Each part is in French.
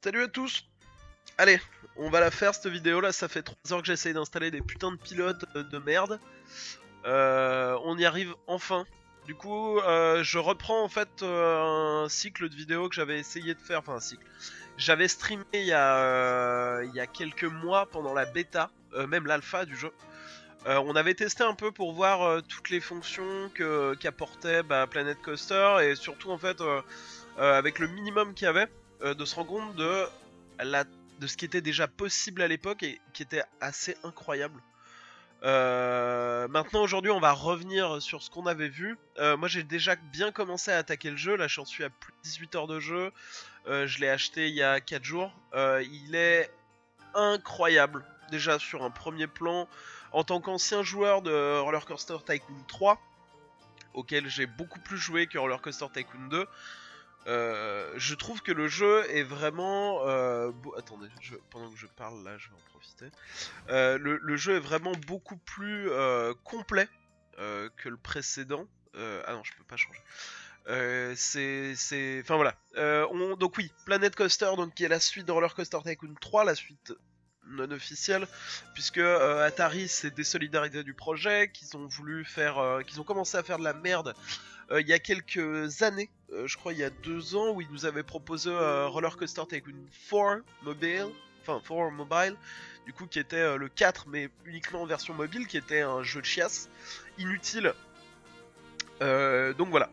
Salut à tous. Allez, on va la faire cette vidéo là, ça fait 3 heures que j'essaye d'installer des putains de pilotes de merde. On y arrive enfin. Du coup, je reprends en fait un cycle de vidéos que j'avais essayé de faire, enfin un cycle. J'avais streamé il y a quelques mois pendant la bêta, même l'alpha du jeu. On avait testé un peu pour voir toutes les fonctions qu'apportait Planet Coaster et surtout en fait avec le minimum qu'il y avait, de se rendre compte la, de ce qui était déjà possible à l'époque et qui était assez incroyable. Maintenant aujourd'hui on va revenir sur ce qu'on avait vu. Moi j'ai déjà bien commencé à attaquer le jeu, là j'en suis à plus de 18 heures de jeu. Je l'ai acheté il y a 4 jours. Il est incroyable, déjà sur un premier plan. En tant qu'ancien joueur de Roller Coaster Tycoon 3, auquel j'ai beaucoup plus joué que Roller Coaster Tycoon 2, je trouve que le jeu est vraiment... Attendez, pendant que je parle là, je vais en profiter. Le jeu est vraiment beaucoup plus complet que le précédent. Ah non, je peux pas changer. Enfin voilà. Donc oui, Planet Coaster, donc, qui est la suite de Roller Coaster Tycoon 3, la suite non officielle, puisque Atari s'est désolidariser du projet, qu'ils ont voulu faire... qu'ils ont commencé à faire de la merde il y a quelques années, je crois il y a 2 ans, où ils nous avaient proposé Roller Coaster Tycoon 4 Mobile, enfin 4 Mobile, du coup qui était le 4 mais uniquement en version mobile, qui était un jeu de chiasse, inutile. Donc voilà.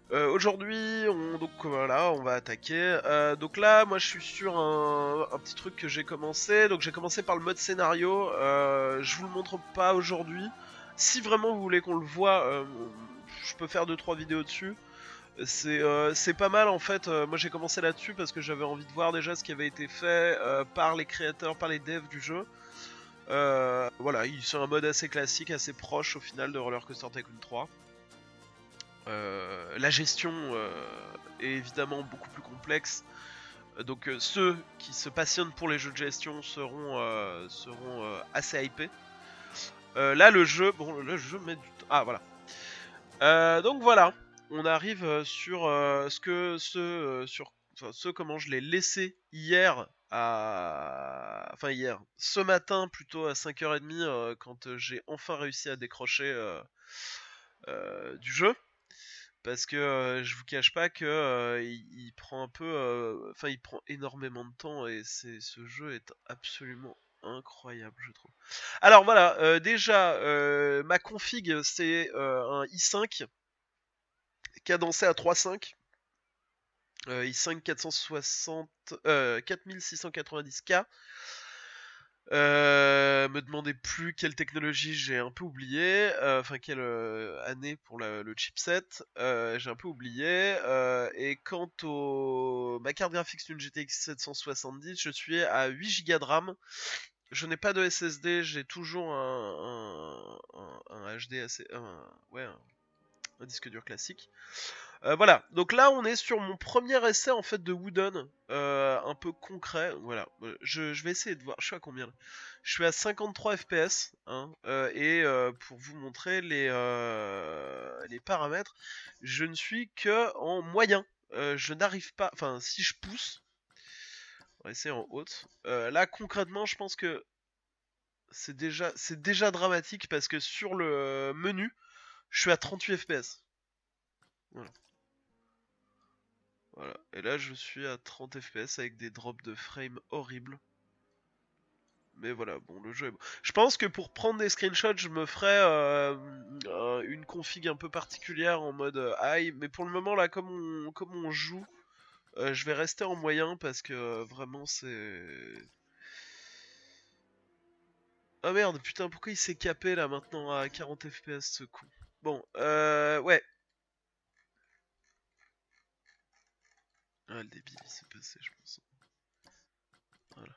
Aujourd'hui, donc voilà, on va attaquer. Donc là, moi, je suis sur un petit truc que j'ai commencé. Donc j'ai commencé par le mode scénario. Je vous le montre pas aujourd'hui. Si vraiment vous voulez qu'on le voit, je peux faire 2-3 vidéos dessus. C'est pas mal en fait. Moi, j'ai commencé là-dessus parce que j'avais envie de voir déjà ce qui avait été fait par les créateurs, par les devs du jeu. Voilà, c'est un mode assez classique, assez proche au final de Roller Coaster Tycoon 3. La gestion est évidemment beaucoup plus complexe. Donc ceux qui se passionnent pour les jeux de gestion seront assez hypés. Là le jeu, bon le jeu met du temps. Ah voilà. Donc voilà, on arrive sur ce comment je l'ai laissé hier enfin hier, ce matin plutôt à 5h30 quand j'ai enfin réussi à décrocher du jeu. Parce que je vous cache pas que il prend un peu, enfin il prend énormément de temps et ce jeu est absolument incroyable je trouve. Alors voilà, déjà ma config c'est un i5 cadencé à 3.5, i5 460, 4690K. Me demandez plus quelle technologie, j'ai un peu oublié, enfin quelle année pour le chipset, j'ai un peu oublié. Et quant ma carte graphique, c'est une GTX 770, je suis à 8 Go de RAM. Je n'ai pas de SSD, j'ai toujours un HD assez, ouais, un disque dur classique. Voilà, donc là on est sur mon premier essai en fait de Wooden, un peu concret. Voilà, je vais essayer de voir. Je suis à combien là? Je suis à 53 FPS, hein, et pour vous montrer les paramètres, je ne suis que en moyen. Je n'arrive pas, enfin si je pousse, on va essayer en haute. Là concrètement, je pense que c'est déjà dramatique parce que sur le menu, je suis à 38 FPS. Voilà. Voilà. Et là, je suis à 30 FPS avec des drops de frame horribles. Mais voilà, bon, le jeu est bon. Je pense que pour prendre des screenshots, je me ferais une config un peu particulière en mode high. Mais pour le moment, là, comme on joue, je vais rester en moyen parce que vraiment, c'est... Ah merde, putain, pourquoi il s'est capé là maintenant à 40 FPS ce con? Bon, ouais. Ah, le débit, il s'est passé, je pense. Voilà.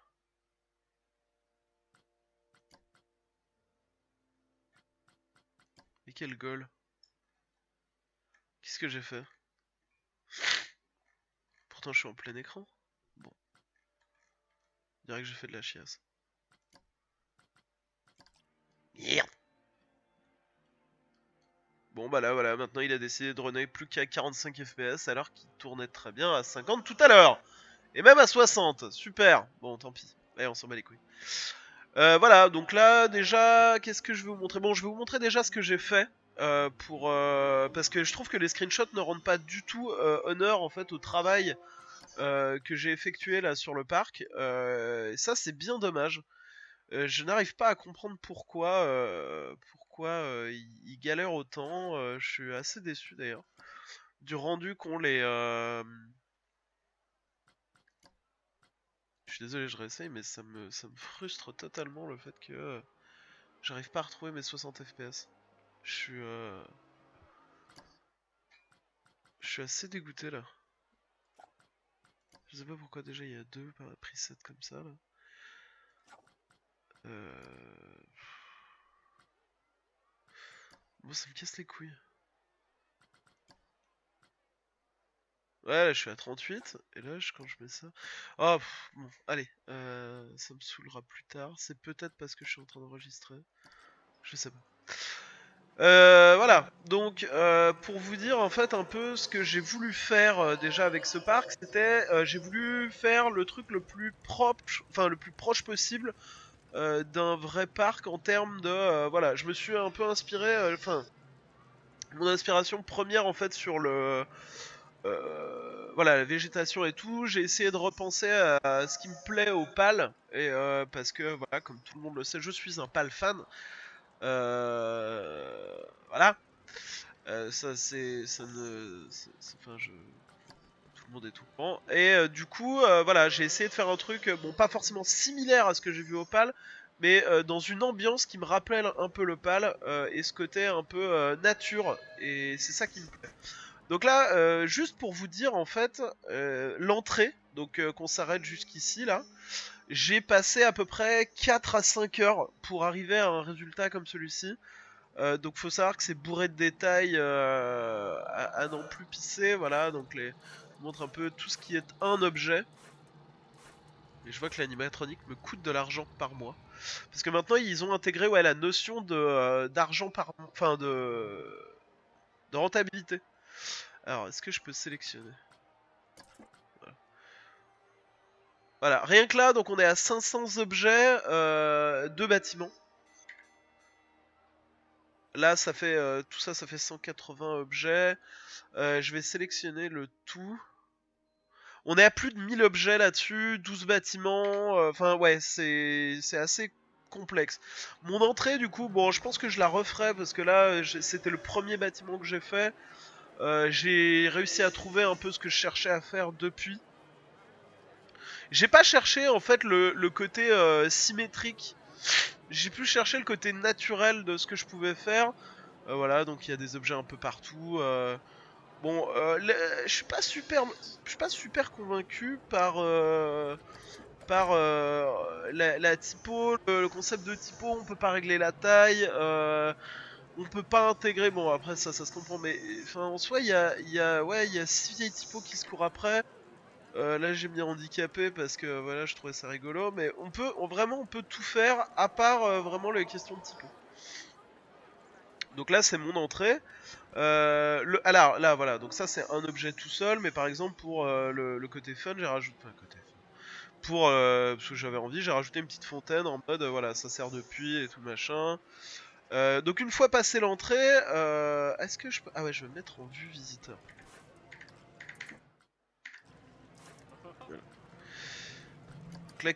Et quel goal? Qu'est-ce que j'ai fait? Pourtant, je suis en plein écran. Bon, on dirait que j'ai fait de la chiasse. Merde. Bon bah là voilà, maintenant il a décidé de runner plus qu'à 45 FPS alors qu'il tournait très bien à 50 tout à l'heure. Et même à 60, super. Bon, tant pis. Allez, on s'en bat les couilles. Voilà, donc là, déjà, qu'est-ce que je vais vous montrer? Bon, je vais vous montrer déjà ce que j'ai fait. Parce que je trouve que les screenshots ne rendent pas du tout honneur en fait au travail que j'ai effectué là sur le parc. Et ça, c'est bien dommage. Je n'arrive pas à comprendre pourquoi ils galèrent autant. Je suis assez déçu d'ailleurs du rendu qu'ont les. Je suis désolé, je réessaye, mais ça me frustre totalement le fait que j'arrive pas à retrouver mes 60 FPS. Je suis, euh, je suis assez dégoûté là. Je sais pas pourquoi déjà il y a deux presets comme ça là. Euh... Bon, ça me casse les couilles. Ouais, là je suis à 38, et là quand je mets ça... Oh, bon, allez, ça me saoulera plus tard. C'est peut-être parce que je suis en train d'enregistrer. Je sais pas. Voilà, donc pour vous dire en fait un peu ce que j'ai voulu faire déjà avec ce parc, c'était j'ai voulu faire le truc le plus propre, enfin le plus proche possible d'un vrai parc en termes de voilà, je me suis un peu inspiré, enfin mon inspiration première en fait sur le voilà la végétation et tout, j'ai essayé de repenser à ce qui me plaît au PAL et parce que voilà comme tout le monde le sait, je suis un PAL fan. Voilà. Ça c'est ça ne enfin je tout le monde est tout le temps et du coup voilà j'ai essayé de faire un truc bon pas forcément similaire à ce que j'ai vu au PAL mais dans une ambiance qui me rappelle un peu le PAL et ce côté un peu nature et c'est ça qui me plaît. Donc là juste pour vous dire en fait l'entrée donc qu'on s'arrête jusqu'ici là j'ai passé à peu près 4 à 5 heures pour arriver à un résultat comme celui-ci. Donc faut savoir que c'est bourré de détails à n'en plus pisser, voilà, donc je vous montre un peu tout ce qui est un objet. Et je vois que l'animatronique me coûte de l'argent par mois. Parce que maintenant ils ont intégré ouais, la notion de d'argent par mois, enfin de rentabilité. Alors est-ce que je peux sélectionner? Voilà. Voilà, rien que là, donc on est à 500 objets, 2 bâtiments. Là, ça fait tout ça, ça fait 180 objets. Je vais sélectionner le tout. On est à plus de 1000 objets là-dessus, 12 bâtiments, enfin ouais, c'est assez complexe. Mon entrée du coup, bon je pense que je la referai parce que là c'était le premier bâtiment que j'ai fait. J'ai réussi à trouver un peu ce que je cherchais à faire depuis. J'ai pas cherché en fait le côté symétrique, j'ai plus cherché le côté naturel de ce que je pouvais faire. Voilà, donc il y a des objets un peu partout. Bon, je suis pas super convaincu par la typo, le concept de typo. On peut pas régler la taille, on peut pas intégrer. Bon, après ça se comprend, mais enfin en soi ouais, il y a 6 vieilles typos qui se courent après. Là j'ai mis handicapé parce que voilà, je trouvais ça rigolo, mais vraiment on peut tout faire à part vraiment les questions de typo. Donc là c'est mon entrée. Alors là voilà, donc ça c'est un objet tout seul, mais par exemple pour le côté fun, j'ai rajouté enfin, côté fun. Pour parce que j'avais envie, j'ai rajouté une petite fontaine en mode voilà, ça sert de puits et tout machin. Donc une fois passé l'entrée, est-ce que je peux ah ouais, je vais me mettre en vue visiteur. Voilà. Donc la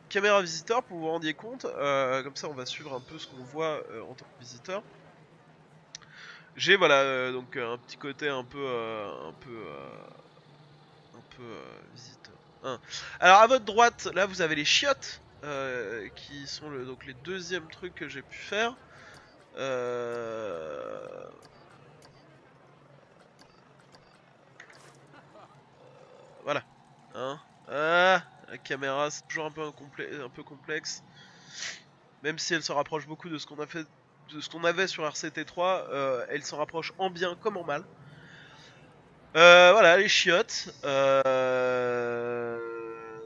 caméra visiteur pour vous rendiez compte, comme ça on va suivre un peu ce qu'on voit en tant que visiteur. J'ai voilà donc un petit côté un peu visiteur. Hein. Alors à votre droite, là vous avez les chiottes, qui sont donc les deuxièmes trucs que j'ai pu faire. Euh, voilà. Hein. Ah, la caméra c'est toujours un peu complexe. Même si elle se rapproche beaucoup de ce qu'on a fait, de ce qu'on avait sur RCT3, elle s'en rapproche en bien comme en mal. Voilà, les chiottes.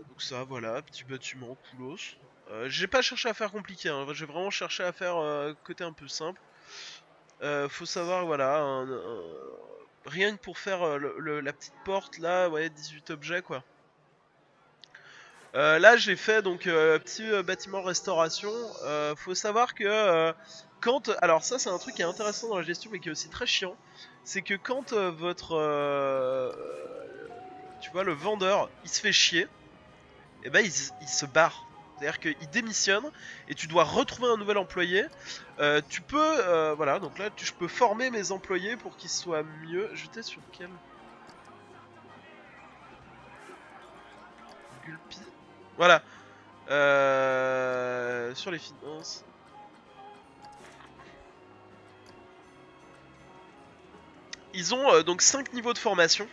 Donc ça, voilà, petit bâtiment coolos. J'ai pas cherché à faire compliqué, hein. J'ai vraiment cherché à faire côté un peu simple. Faut savoir, voilà, rien que pour faire la petite porte là, ouais, 18 objets quoi. Là j'ai fait donc petit bâtiment restauration. Faut savoir que quand... Alors ça c'est un truc qui est intéressant dans la gestion mais qui est aussi très chiant. C'est que quand votre... tu vois le vendeur il se fait chier, et ben il se barre. C'est-à-dire qu'il démissionne et tu dois retrouver un nouvel employé. Tu peux... voilà, donc là je peux former mes employés pour qu'ils soient mieux. J'étais sur quel... Gulpi. Voilà. Sur les finances. Ils ont donc 5 niveaux de formation.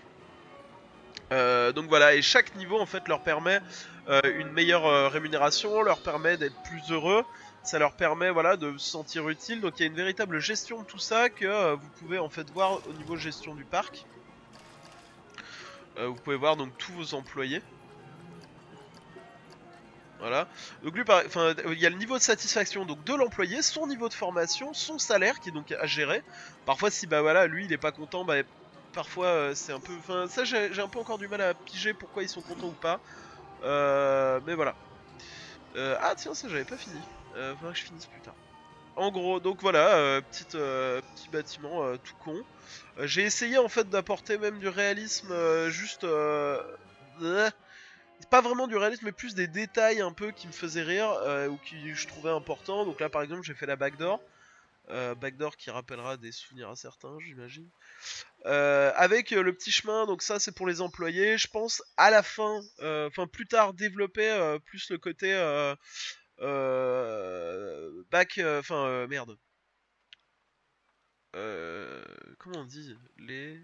Donc voilà, et chaque niveau en fait leur permet une meilleure rémunération, leur permet d'être plus heureux, ça leur permet voilà de se sentir utile. Donc il y a une véritable gestion de tout ça que vous pouvez en fait voir au niveau gestion du parc. Vous pouvez voir donc tous vos employés. Voilà. Donc lui, enfin, il y a le niveau de satisfaction donc de l'employé, son niveau de formation, son salaire qui est donc à gérer. Parfois, si bah voilà, lui il est pas content, bah parfois c'est un peu, enfin ça j'ai un peu encore du mal à piger pourquoi ils sont contents ou pas. Mais voilà. Ah tiens, ça j'avais pas fini. Faudra que je finisse plus tard. En gros, donc voilà, petit bâtiment tout con. J'ai essayé en fait d'apporter même du réalisme, juste. Pas vraiment du réalisme, mais plus des détails un peu qui me faisaient rire ou qui je trouvais importants. Donc là, par exemple, j'ai fait la backdoor. Backdoor qui rappellera des souvenirs à certains, j'imagine. Avec le petit chemin, donc ça c'est pour les employés. Je pense à la fin, enfin plus tard, développer plus le côté back, enfin merde. Comment on dit les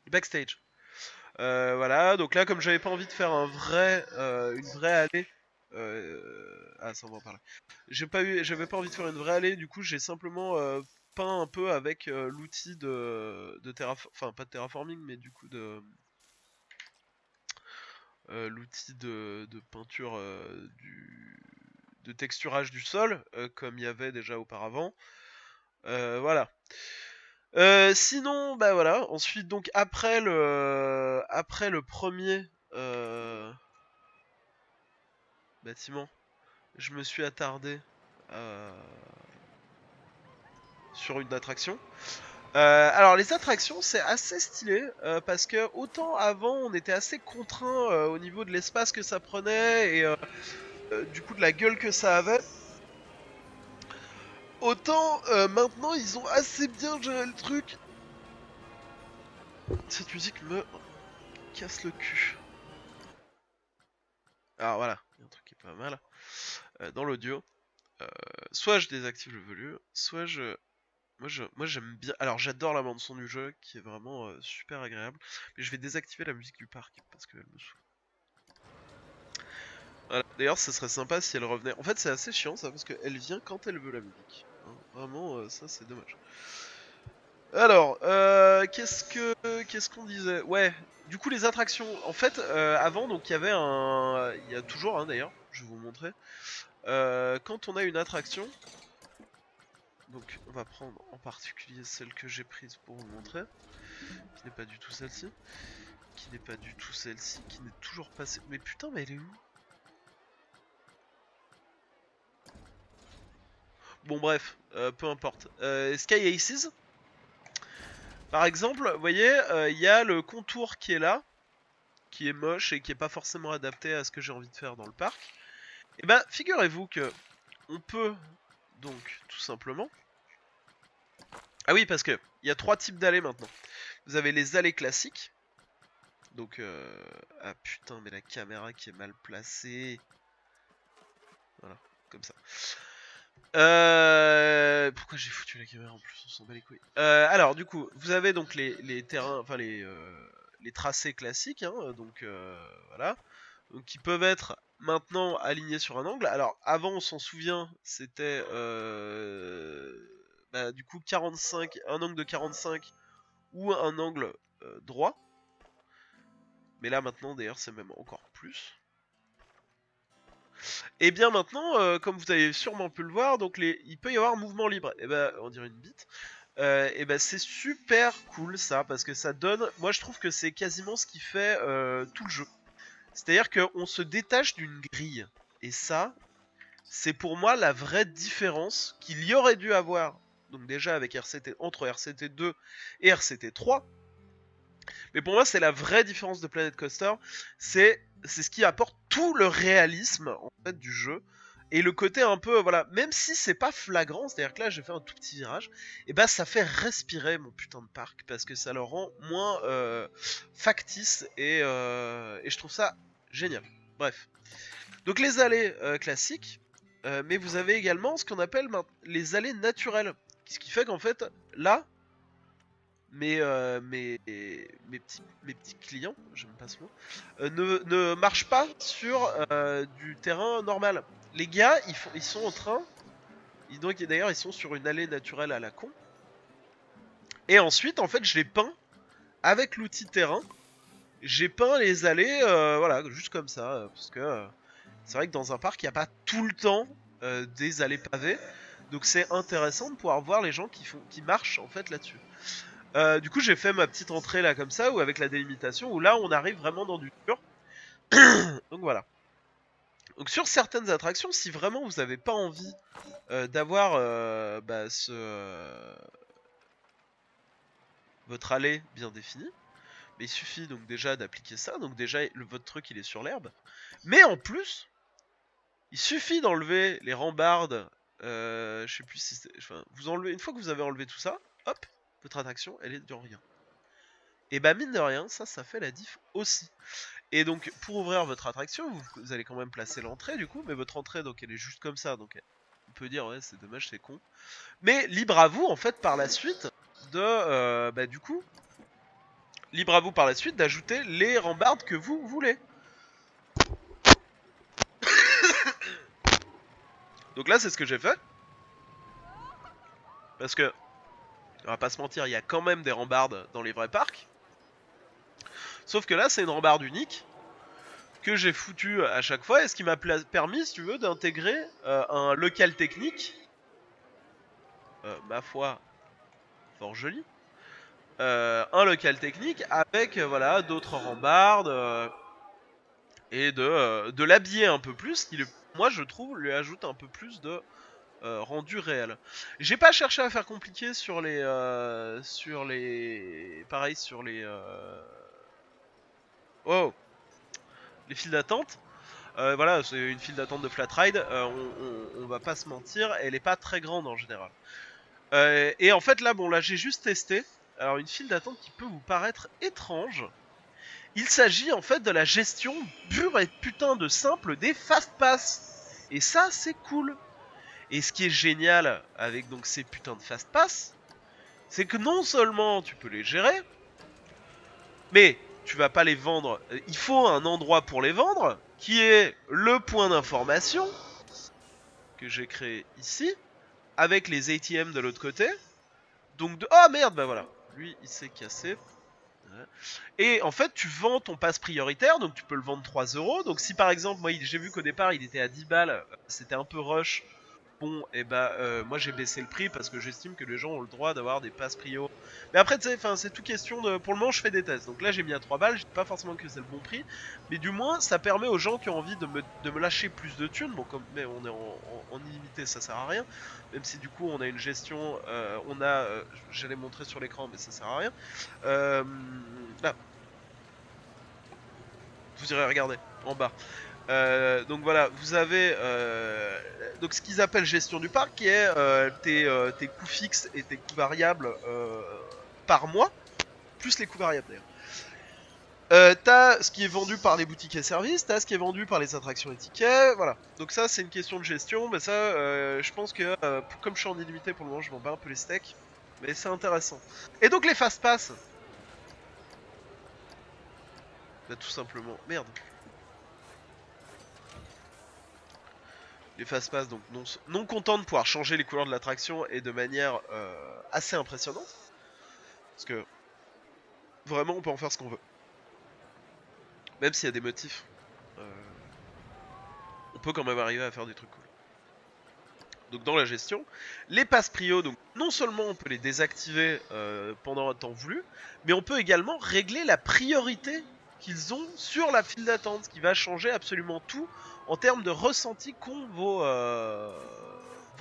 backstage. Voilà, donc là, comme j'avais pas envie de faire une vraie allée, ah, ça on va en parler. J'avais pas envie de faire une vraie allée, du coup, j'ai simplement peint un peu avec l'outil de enfin pas de terraforming, mais du coup l'outil de peinture de texturage du sol, comme il y avait déjà auparavant. Voilà. Sinon, bah voilà. Ensuite, donc après le premier bâtiment, je me suis attardé euh, sur une attraction. Alors les attractions, c'est assez stylé parce que autant avant, on était assez contraint au niveau de l'espace que ça prenait et du coup de la gueule que ça avait. Autant maintenant, ils ont assez bien géré le truc. Cette musique me casse le cul. Alors voilà, il y a un truc qui est pas mal. Dans l'audio, soit je désactive le volume, soit je... Moi j'aime bien... Alors j'adore la bande son du jeu, qui est vraiment super agréable. Mais je vais désactiver la musique du parc, parce qu'elle me saoule. Voilà. D'ailleurs, ce serait sympa si elle revenait. En fait, c'est assez chiant ça, parce qu'elle vient quand elle veut la musique. Hein, vraiment, ça c'est dommage. Alors, qu'est-ce qu'on disait? Ouais, du coup les attractions. En fait, avant, donc il y avait un... Il y a toujours, hein, d'ailleurs, je vais vous montrer. Quand on a une attraction, donc on va prendre en particulier celle que j'ai prise pour vous montrer, qui n'est pas du tout celle-ci, qui n'est pas du tout celle-ci, qui n'est toujours pas... Mais putain, mais elle est où? Bon bref, peu importe. Sky Aces, par exemple, vous voyez, il y a le contour qui est là, qui est moche et qui est pas forcément adapté à ce que j'ai envie de faire dans le parc. Et ben, figurez-vous que on peut donc tout simplement... Ah oui, parce que il y a 3 types d'allées maintenant. Vous avez les allées classiques. Donc, ah putain, mais la caméra qui est mal placée. Voilà, comme ça. Pourquoi j'ai foutu la caméra en plus? On s'en bat les couilles. Alors, du coup, vous avez donc les terrains, enfin les tracés classiques, hein, donc voilà. Donc, qui peuvent être maintenant alignés sur un angle. Alors, avant, on s'en souvient, c'était bah, du coup 45, un angle de 45 ou un angle droit. Mais là, maintenant, d'ailleurs, c'est même encore plus. Et bien maintenant, comme vous avez sûrement pu le voir, donc il peut y avoir un mouvement libre. Et ben, on dirait une bite. et ben c'est super cool ça, parce que ça donne, moi je trouve que c'est quasiment ce qui fait tout le jeu. C'est-à-dire qu'on se détache d'une grille, et ça, c'est pour moi la vraie différence qu'il y aurait dû avoir, donc déjà avec RCT, entre RCT 2 et RCT 3, mais pour moi c'est la vraie différence de Planet Coaster, c'est ce qui apporte tout le réalisme en fait du jeu, et le côté un peu, voilà, même si c'est pas flagrant, c'est-à-dire que là j'ai fait un tout petit virage, et bah ça fait respirer mon putain de parc, parce que ça le rend moins factice, et je trouve ça génial. Bref. Donc les allées classiques, mais vous avez également ce qu'on appelle les allées naturelles. Ce qui fait qu'en fait, là, mes petits clients, j'aime pas ce mot, ne marchent pas sur du terrain normal. Les gars, ils sont en train, donc d'ailleurs ils sont sur une allée naturelle à la con. Et ensuite, en fait, je les peins avec l'outil terrain. J'ai peint les allées, voilà, juste comme ça, parce que c'est vrai que dans un parc, il n'y a pas tout le temps des allées pavées. Donc c'est intéressant de pouvoir voir les gens qui marchent en fait là-dessus. Du coup, j'ai fait ma petite entrée là comme ça, ou avec la délimitation, où là on arrive vraiment dans du dur. Donc voilà. Donc sur certaines attractions, si vraiment vous n'avez pas envie d'avoir votre allée bien définie, mais il suffit donc déjà d'appliquer ça. Donc déjà votre truc il est sur l'herbe. Mais en plus, il suffit d'enlever les rambardes. Je sais plus si c'est. Enfin, vous enlevez, une fois que vous avez enlevé tout ça, hop, votre attraction elle est de rien. Et bah mine de rien, ça fait la diff aussi. Et donc pour ouvrir votre attraction, vous allez quand même placer l'entrée du coup, mais votre entrée donc elle est juste comme ça, donc on peut dire ouais c'est dommage, c'est con. Mais libre à vous en fait par la suite de du coup, libre à vous par la suite d'ajouter les rambardes que vous voulez. Donc là c'est ce que j'ai fait. Parce que, on va pas se mentir, il y a quand même des rambardes dans les vrais parcs. Sauf que là c'est une rambarde unique que j'ai foutu à chaque fois, et ce qui m'a permis, si tu veux, d'intégrer un local technique, ma foi, fort joli, un local technique avec voilà d'autres rambardes et de l'habiller un peu plus, qui moi je trouve lui ajoute un peu plus de rendu réel. J'ai pas cherché à faire compliqué pareil sur les oh les files d'attente. Voilà, c'est une file d'attente de flat ride. On va pas se mentir, elle est pas très grande en général. Et en fait là, bon là j'ai juste testé. Alors une file d'attente qui peut vous paraître étrange. Il s'agit en fait de la gestion pure et putain de simple des fast pass. Et ça c'est cool. Et ce qui est génial avec donc ces putains de fast pass, c'est que non seulement tu peux les gérer, mais tu vas pas les vendre. Il faut un endroit pour les vendre, qui est le point d'information que j'ai créé ici, avec les ATM de l'autre côté. Donc oh merde, bah voilà, lui il s'est cassé. Et en fait, tu vends ton pass prioritaire, donc tu peux le vendre 3€. Donc si par exemple, moi j'ai vu qu'au départ il était à 10 balles, c'était un peu rush. Bon, et bah moi j'ai baissé le prix parce que j'estime que les gens ont le droit d'avoir des passes prio. Mais après, tu sais, c'est tout question de. Pour le moment, je fais des tests. Donc là, j'ai mis à 3 balles. Je dis pas forcément que c'est le bon prix. Mais du moins, ça permet aux gens qui ont envie de me lâcher plus de thunes. Bon, comme mais on est en illimité, ça sert à rien. Même si du coup, on a une gestion. J'allais montrer sur l'écran, mais ça sert à rien. Là. Vous irez regarder en bas. Donc voilà, vous avez donc ce qu'ils appellent gestion du parc, qui est tes coûts fixes et tes coûts variables par mois, plus les coûts variables d'ailleurs. T'as ce qui est vendu par les boutiques et services, t'as ce qui est vendu par les attractions et tickets, voilà. Donc ça c'est une question de gestion, mais ça je pense que comme je suis en illimité pour le moment, je m'en bats un peu les steaks, mais c'est intéressant. Et donc les fast pass, bah tout simplement, merde. Les fast pass, donc non content de pouvoir changer les couleurs de l'attraction et de manière assez impressionnante. Parce que vraiment on peut en faire ce qu'on veut. Même s'il y a des motifs, on peut quand même arriver à faire des trucs cool. donc dans la gestion, les passes prio, donc non seulement on peut les désactiver pendant un temps voulu, mais on peut également régler la priorité qu'ils ont sur la file d'attente, ce qui va changer absolument tout en termes de ressenti qu'ont vos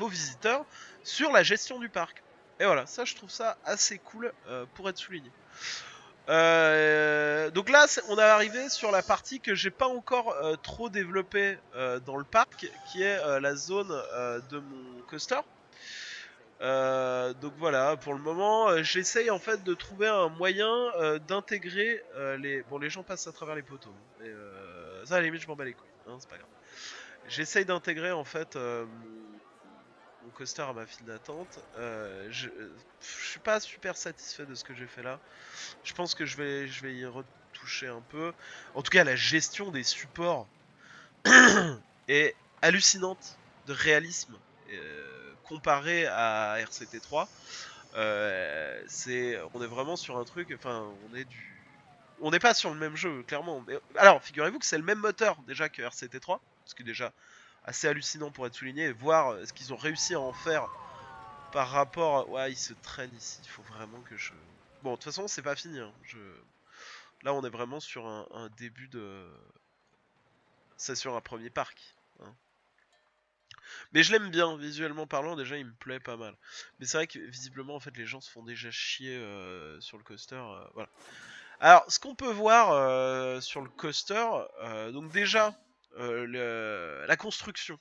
visiteurs sur la gestion du parc. Et voilà, ça je trouve ça assez cool pour être souligné. Donc là, on est arrivé sur la partie que j'ai pas encore trop développée dans le parc, qui est la zone de mon coaster. Donc voilà, pour le moment, j'essaye en fait de trouver un moyen d'intégrer les. Bon, les gens passent à travers les poteaux, hein, mais ça à la limite je m'en bats les couilles, hein, c'est pas grave. J'essaye d'intégrer en fait mon coaster à ma file d'attente. Je suis pas super satisfait de ce que j'ai fait là. Je pense que je vais y retoucher un peu. En tout cas, la gestion des supports est hallucinante de réalisme comparé à RCT3. On est vraiment sur un truc. Enfin, on n'est pas sur le même jeu, clairement. Mais, alors, figurez-vous que c'est le même moteur déjà que RCT3, ce qui est déjà assez hallucinant pour être souligné, et voir ce qu'ils ont réussi à en faire par rapport. Ouais, ils se traînent ici. Il faut vraiment que je. Bon, de toute façon, c'est pas fini. Hein. Là, on est vraiment sur un début de. C'est sur un premier parc. Hein. Mais je l'aime bien, visuellement parlant, déjà il me plaît pas mal. Mais c'est vrai que visiblement, en fait, les gens se font déjà chier sur le coaster. Voilà. Alors, ce qu'on peut voir sur le coaster, donc déjà, la construction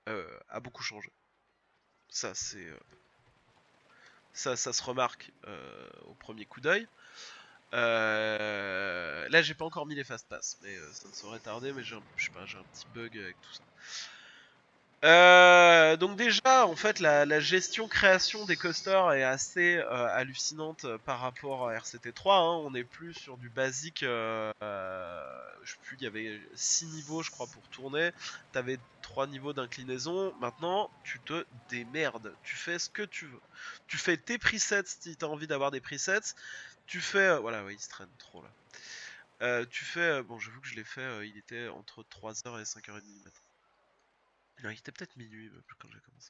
a beaucoup changé. Ça, c'est. Ça se remarque au premier coup d'œil. Là, j'ai pas encore mis les fast pass, mais ça ne saurait tarder. Mais je sais pas, j'ai un petit bug avec tout ça. Donc déjà, en fait, la gestion création des coasters est assez hallucinante par rapport à RCT3. Hein. On n'est plus sur du basique. Je sais plus, il y avait 6 niveaux, je crois, pour tourner. T'avais 3 niveaux d'inclinaison. Maintenant, tu te démerdes. Tu fais ce que tu veux. Tu fais tes presets si t'as envie d'avoir des presets. Tu fais... voilà, ouais, il se traîne trop là. Tu fais... bon, j'avoue que je l'ai fait, il était entre 3h et 5h30 maintenant. Non, il était peut-être minuit quand j'ai commencé.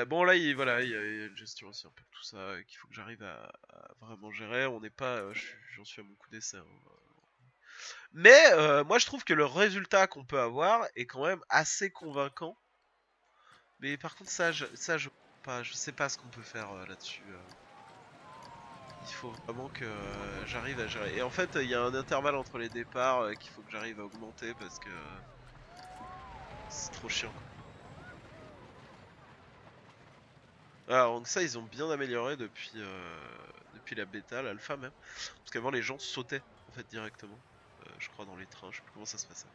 Bon là, voilà, il y a une gestion aussi un peu de tout ça qu'il faut que j'arrive à vraiment gérer. On n'est pas, j'en suis à mon coup d'essai. Hein. Mais moi, je trouve que le résultat qu'on peut avoir est quand même assez convaincant. Mais par contre, je sais pas ce qu'on peut faire là-dessus. Il faut vraiment que j'arrive à gérer. Et en fait, il y a un intervalle entre les départs qu'il faut que j'arrive à augmenter parce que c'est trop chiant. Alors, donc ça, ils ont bien amélioré depuis la bêta, l'alpha même. Parce qu'avant, les gens sautaient, en fait, directement. Je crois, dans les trains, je sais plus comment ça se passait.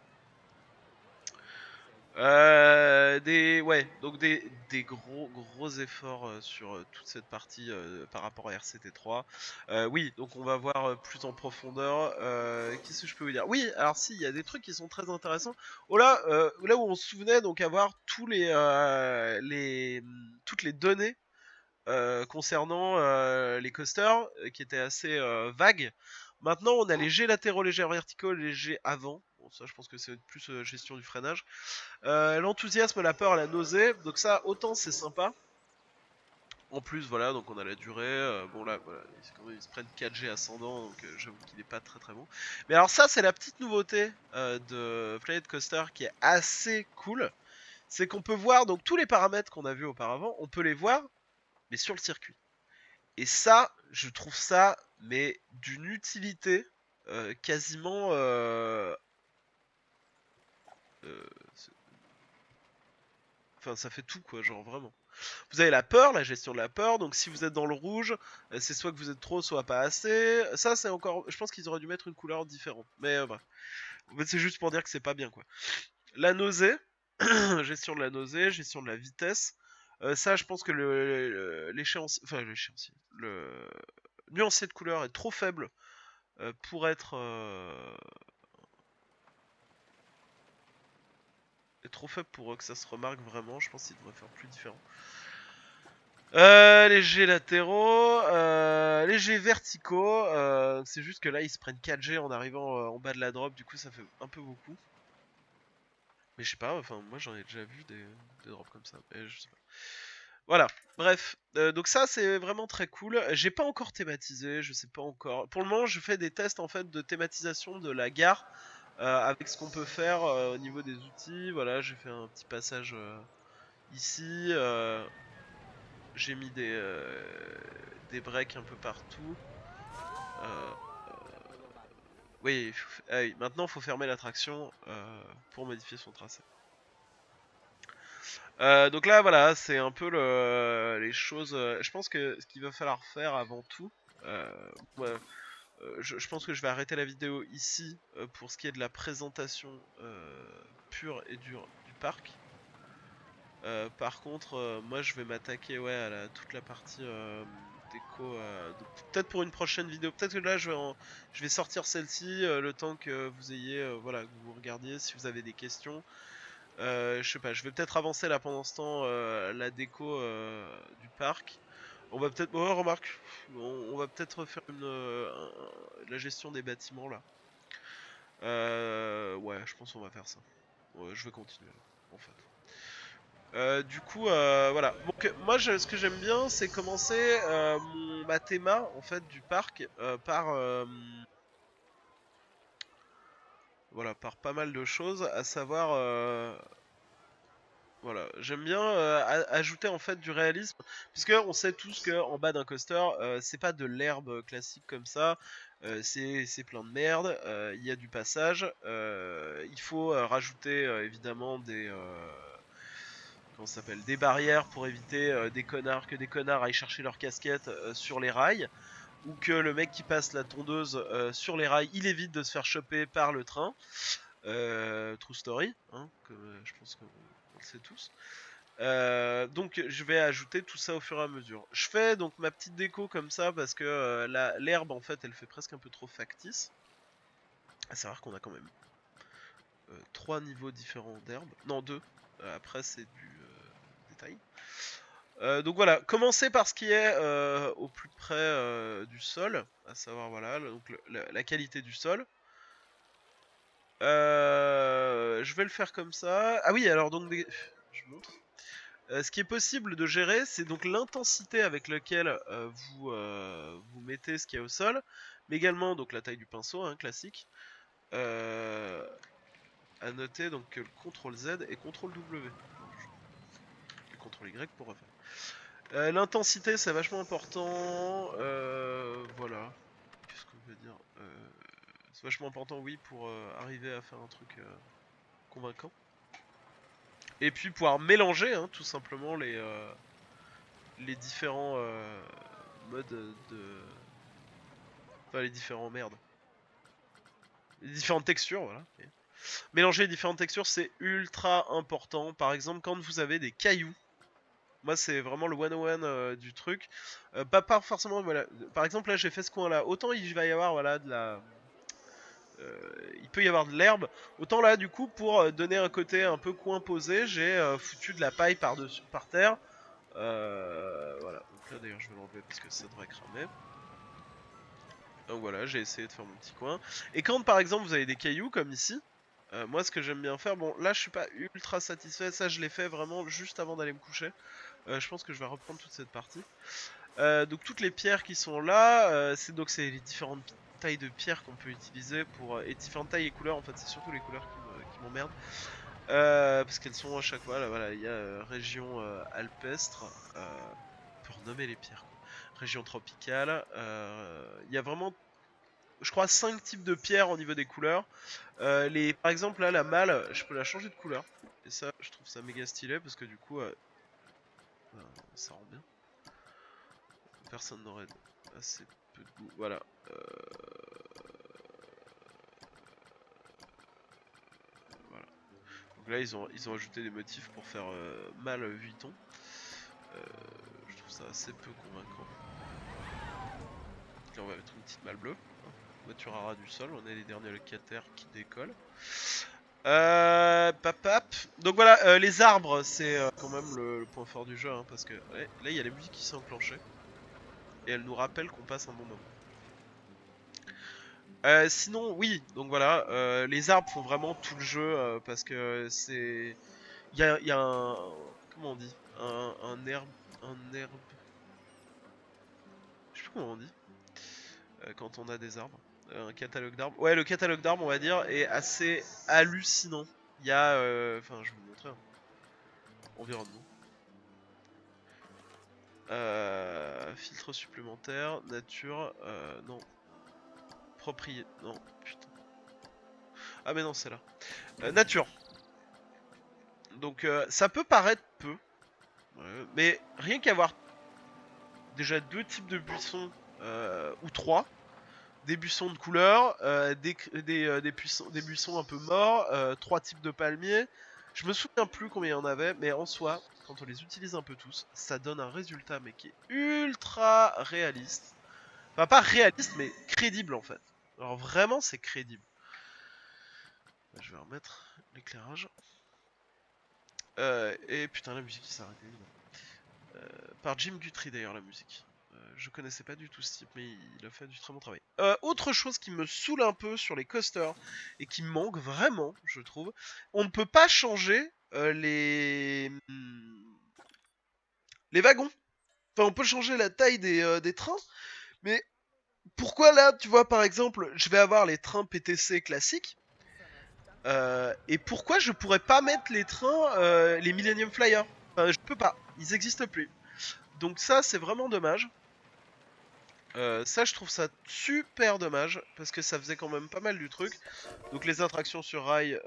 Ouais, donc des gros efforts sur toute cette partie par rapport à RCT3. Oui, donc on va voir plus en profondeur. Qu'est-ce que je peux vous dire? Oui, alors si, il y a des trucs qui sont très intéressants. Oh là, là où on se souvenait donc avoir toutes les données concernant les coasters qui étaient assez vagues. Maintenant, on a les jets latéraux, les jets verticaux, les jets avant. Bon, ça, je pense que c'est plus gestion du freinage. L'enthousiasme, la peur, la nausée. Donc ça, autant c'est sympa. En plus, voilà, donc on a la durée. Bon là, voilà, ils se prennent 4G ascendant, donc j'avoue qu'il est pas très très bon. Mais alors ça, c'est la petite nouveauté de Planet Coaster qui est assez cool. C'est qu'on peut voir donc tous les paramètres qu'on a vus auparavant, on peut les voir, mais sur le circuit. Et ça, je trouve ça, mais d'une utilité quasiment. Euh, Enfin, ça fait tout, quoi, genre vraiment. Vous avez la peur, la gestion de la peur. Donc, si vous êtes dans le rouge, c'est soit que vous êtes trop, soit pas assez. Ça, c'est encore. Je pense qu'ils auraient dû mettre une couleur différente. Mais bref. En fait, c'est juste pour dire que c'est pas bien, quoi. La nausée, gestion de la nausée, gestion de la vitesse. Ça, je pense que l'échéancier. Enfin, l'échéancier. Le nuancier de couleur est trop faible pour être que ça se remarque vraiment. Je pense qu'il devrait faire plus différent. Les jets latéraux, les jets verticaux, c'est juste que là ils se prennent 4G en arrivant en bas de la drop, du coup ça fait un peu beaucoup. Mais je sais pas, enfin moi j'en ai déjà vu des drops comme ça, mais je sais pas. Voilà, bref, donc ça c'est vraiment très cool. J'ai pas encore thématisé, je sais pas encore. Pour le moment, je fais des tests en fait de thématisation de la gare avec ce qu'on peut faire au niveau des outils. Voilà, j'ai fait un petit passage ici. J'ai mis des breaks un peu partout. Euh, oui, ah oui, maintenant il faut fermer l'attraction pour modifier son tracé. Donc là, voilà, c'est un peu les choses. Je pense que ce qu'il va falloir faire avant tout, ouais, je pense que je vais arrêter la vidéo ici pour ce qui est de la présentation pure et dure du parc. Par contre, moi je vais m'attaquer ouais, à toute la partie déco. Donc peut-être pour une prochaine vidéo. Peut-être que là je vais sortir celle-ci le temps que vous ayez, voilà, que vous regardiez si vous avez des questions. Je sais pas, je vais peut-être avancer là pendant ce temps la déco du parc. On va peut-être, oh, remarque, on va peut-être faire la gestion des bâtiments là. Ouais, je pense qu'on va faire ça. Ouais, je vais continuer en fait. Du coup, voilà. Donc moi, ce que j'aime bien, c'est commencer ma théma en fait du parc par voilà, par pas mal de choses, à savoir voilà, j'aime bien ajouter en fait du réalisme, puisque on sait tous que en bas d'un coaster, c'est pas de l'herbe classique comme ça, c'est plein de merde, il y a du passage, il faut rajouter évidemment comment ça s'appelle, des barrières pour éviter que des connards aillent chercher leur casquette sur les rails, ou que le mec qui passe la tondeuse sur les rails, il évite de se faire choper par le train. True story, hein, je pense qu'on le sait tous. Donc je vais ajouter tout ça au fur et à mesure. Je fais donc ma petite déco comme ça parce que l'herbe en fait elle fait presque un peu trop factice. À savoir qu'on a quand même 3 niveaux différents d'herbe. Non 2. Après c'est du détail. Donc voilà, commencer par ce qui est au plus près du sol, à savoir voilà donc la qualité du sol. Je vais le faire comme ça. Ah oui alors donc je montre. Ce qui est possible de gérer, c'est donc l'intensité avec laquelle vous mettez ce qu'il y a au sol, mais également donc la taille du pinceau, hein, classique. À noter donc que le CTRL Z et CTRL W. Et CTRL Y pour refaire. L'intensité c'est vachement important. Voilà. Qu'est-ce qu'on peut dire c'est vachement important, oui, pour arriver à faire un truc convaincant. Et puis pouvoir mélanger hein, tout simplement les différents modes de. Enfin, les différents merdes. Les différentes textures, voilà. Okay. Mélanger les différentes textures, c'est ultra important. Par exemple, quand vous avez des cailloux, moi c'est vraiment le 101 du truc. Pas forcément, voilà. Par exemple, là j'ai fait ce coin-là. Autant il va y avoir, voilà, de la. Il peut y avoir de l'herbe. Autant là, du coup, pour donner un côté un peu coin posé, j'ai foutu de la paille par terre. Voilà. Donc là, d'ailleurs, je vais l'enlever parce que ça devrait cramer. Donc voilà, j'ai essayé de faire mon petit coin. Et quand par exemple vous avez des cailloux comme ici, moi ce que j'aime bien faire, bon là je suis pas ultra satisfait, ça je l'ai fait vraiment juste avant d'aller me coucher. Je pense que je vais reprendre toute cette partie. Donc toutes les pierres qui sont là, c'est les différentes tailles de pierres qu'on peut utiliser pour et différentes tailles et couleurs. En fait, c'est surtout les couleurs qui m'emmerdent parce qu'elles sont à chaque fois. Là, voilà, il y a région alpestre. Pour nommer les pierres. Quoi. Région tropicale. Il y a vraiment, je crois, 5 types de pierres au niveau des couleurs. Par exemple, là, la malle, je peux la changer de couleur. Et ça, je trouve ça méga stylé parce que du coup, ça rend bien. Personne n'aurait assez peu de goût. Voilà. Voilà. Donc là, ils ont ajouté des motifs pour faire malle Vuitton. Je trouve ça assez peu convaincant. Là, on va mettre une petite malle bleue. Voiture à ras du sol, on est les derniers locataires qui décollent. Papap. Donc voilà, les arbres, c'est quand même le point fort du jeu, hein, parce que ouais, là il y a la musique qui s'est enclenchée et elle nous rappelle qu'on passe un bon moment. Sinon, oui, donc voilà, les arbres font vraiment tout le jeu parce que c'est. Il y a un. Comment on dit? Un herbe. Un herbe. Je sais plus comment on dit quand on a des arbres. Un catalogue d'arbres. Ouais, le catalogue d'arbres, on va dire, est assez hallucinant. Il y a. Enfin, je vais vous montrer. Hein. Environnement. Filtre supplémentaire, nature, non. Propriété, non, putain. Ah mais non, c'est là. Nature. Donc ça peut paraître peu, mais rien qu'avoir déjà deux types de buissons, ou trois, des buissons de couleur, des buissons un peu morts, trois types de palmiers. Je me souviens plus combien il y en avait, mais en soi, quand on les utilise un peu tous, ça donne un résultat mais qui est ultra réaliste. Enfin pas réaliste mais crédible en fait. Alors vraiment c'est crédible. Je vais remettre l'éclairage. Et putain la musique qui s'est arrêtée. Par Jim Guthrie d'ailleurs la musique. Je connaissais pas du tout ce type, mais il a fait du très bon travail. Autre chose qui me saoule un peu sur les coasters et qui me manque vraiment, je trouve, on ne peut pas changer les wagons. Enfin, on peut changer la taille des trains, mais pourquoi là, tu vois, par exemple, je vais avoir les trains PTC classiques, et pourquoi je pourrais pas mettre les trains, les Millennium Flyer? Enfin, je peux pas, ils existent plus. Donc ça, c'est vraiment dommage. Ça, je trouve ça super dommage parce que ça faisait quand même pas mal du truc. Donc les attractions sur rail,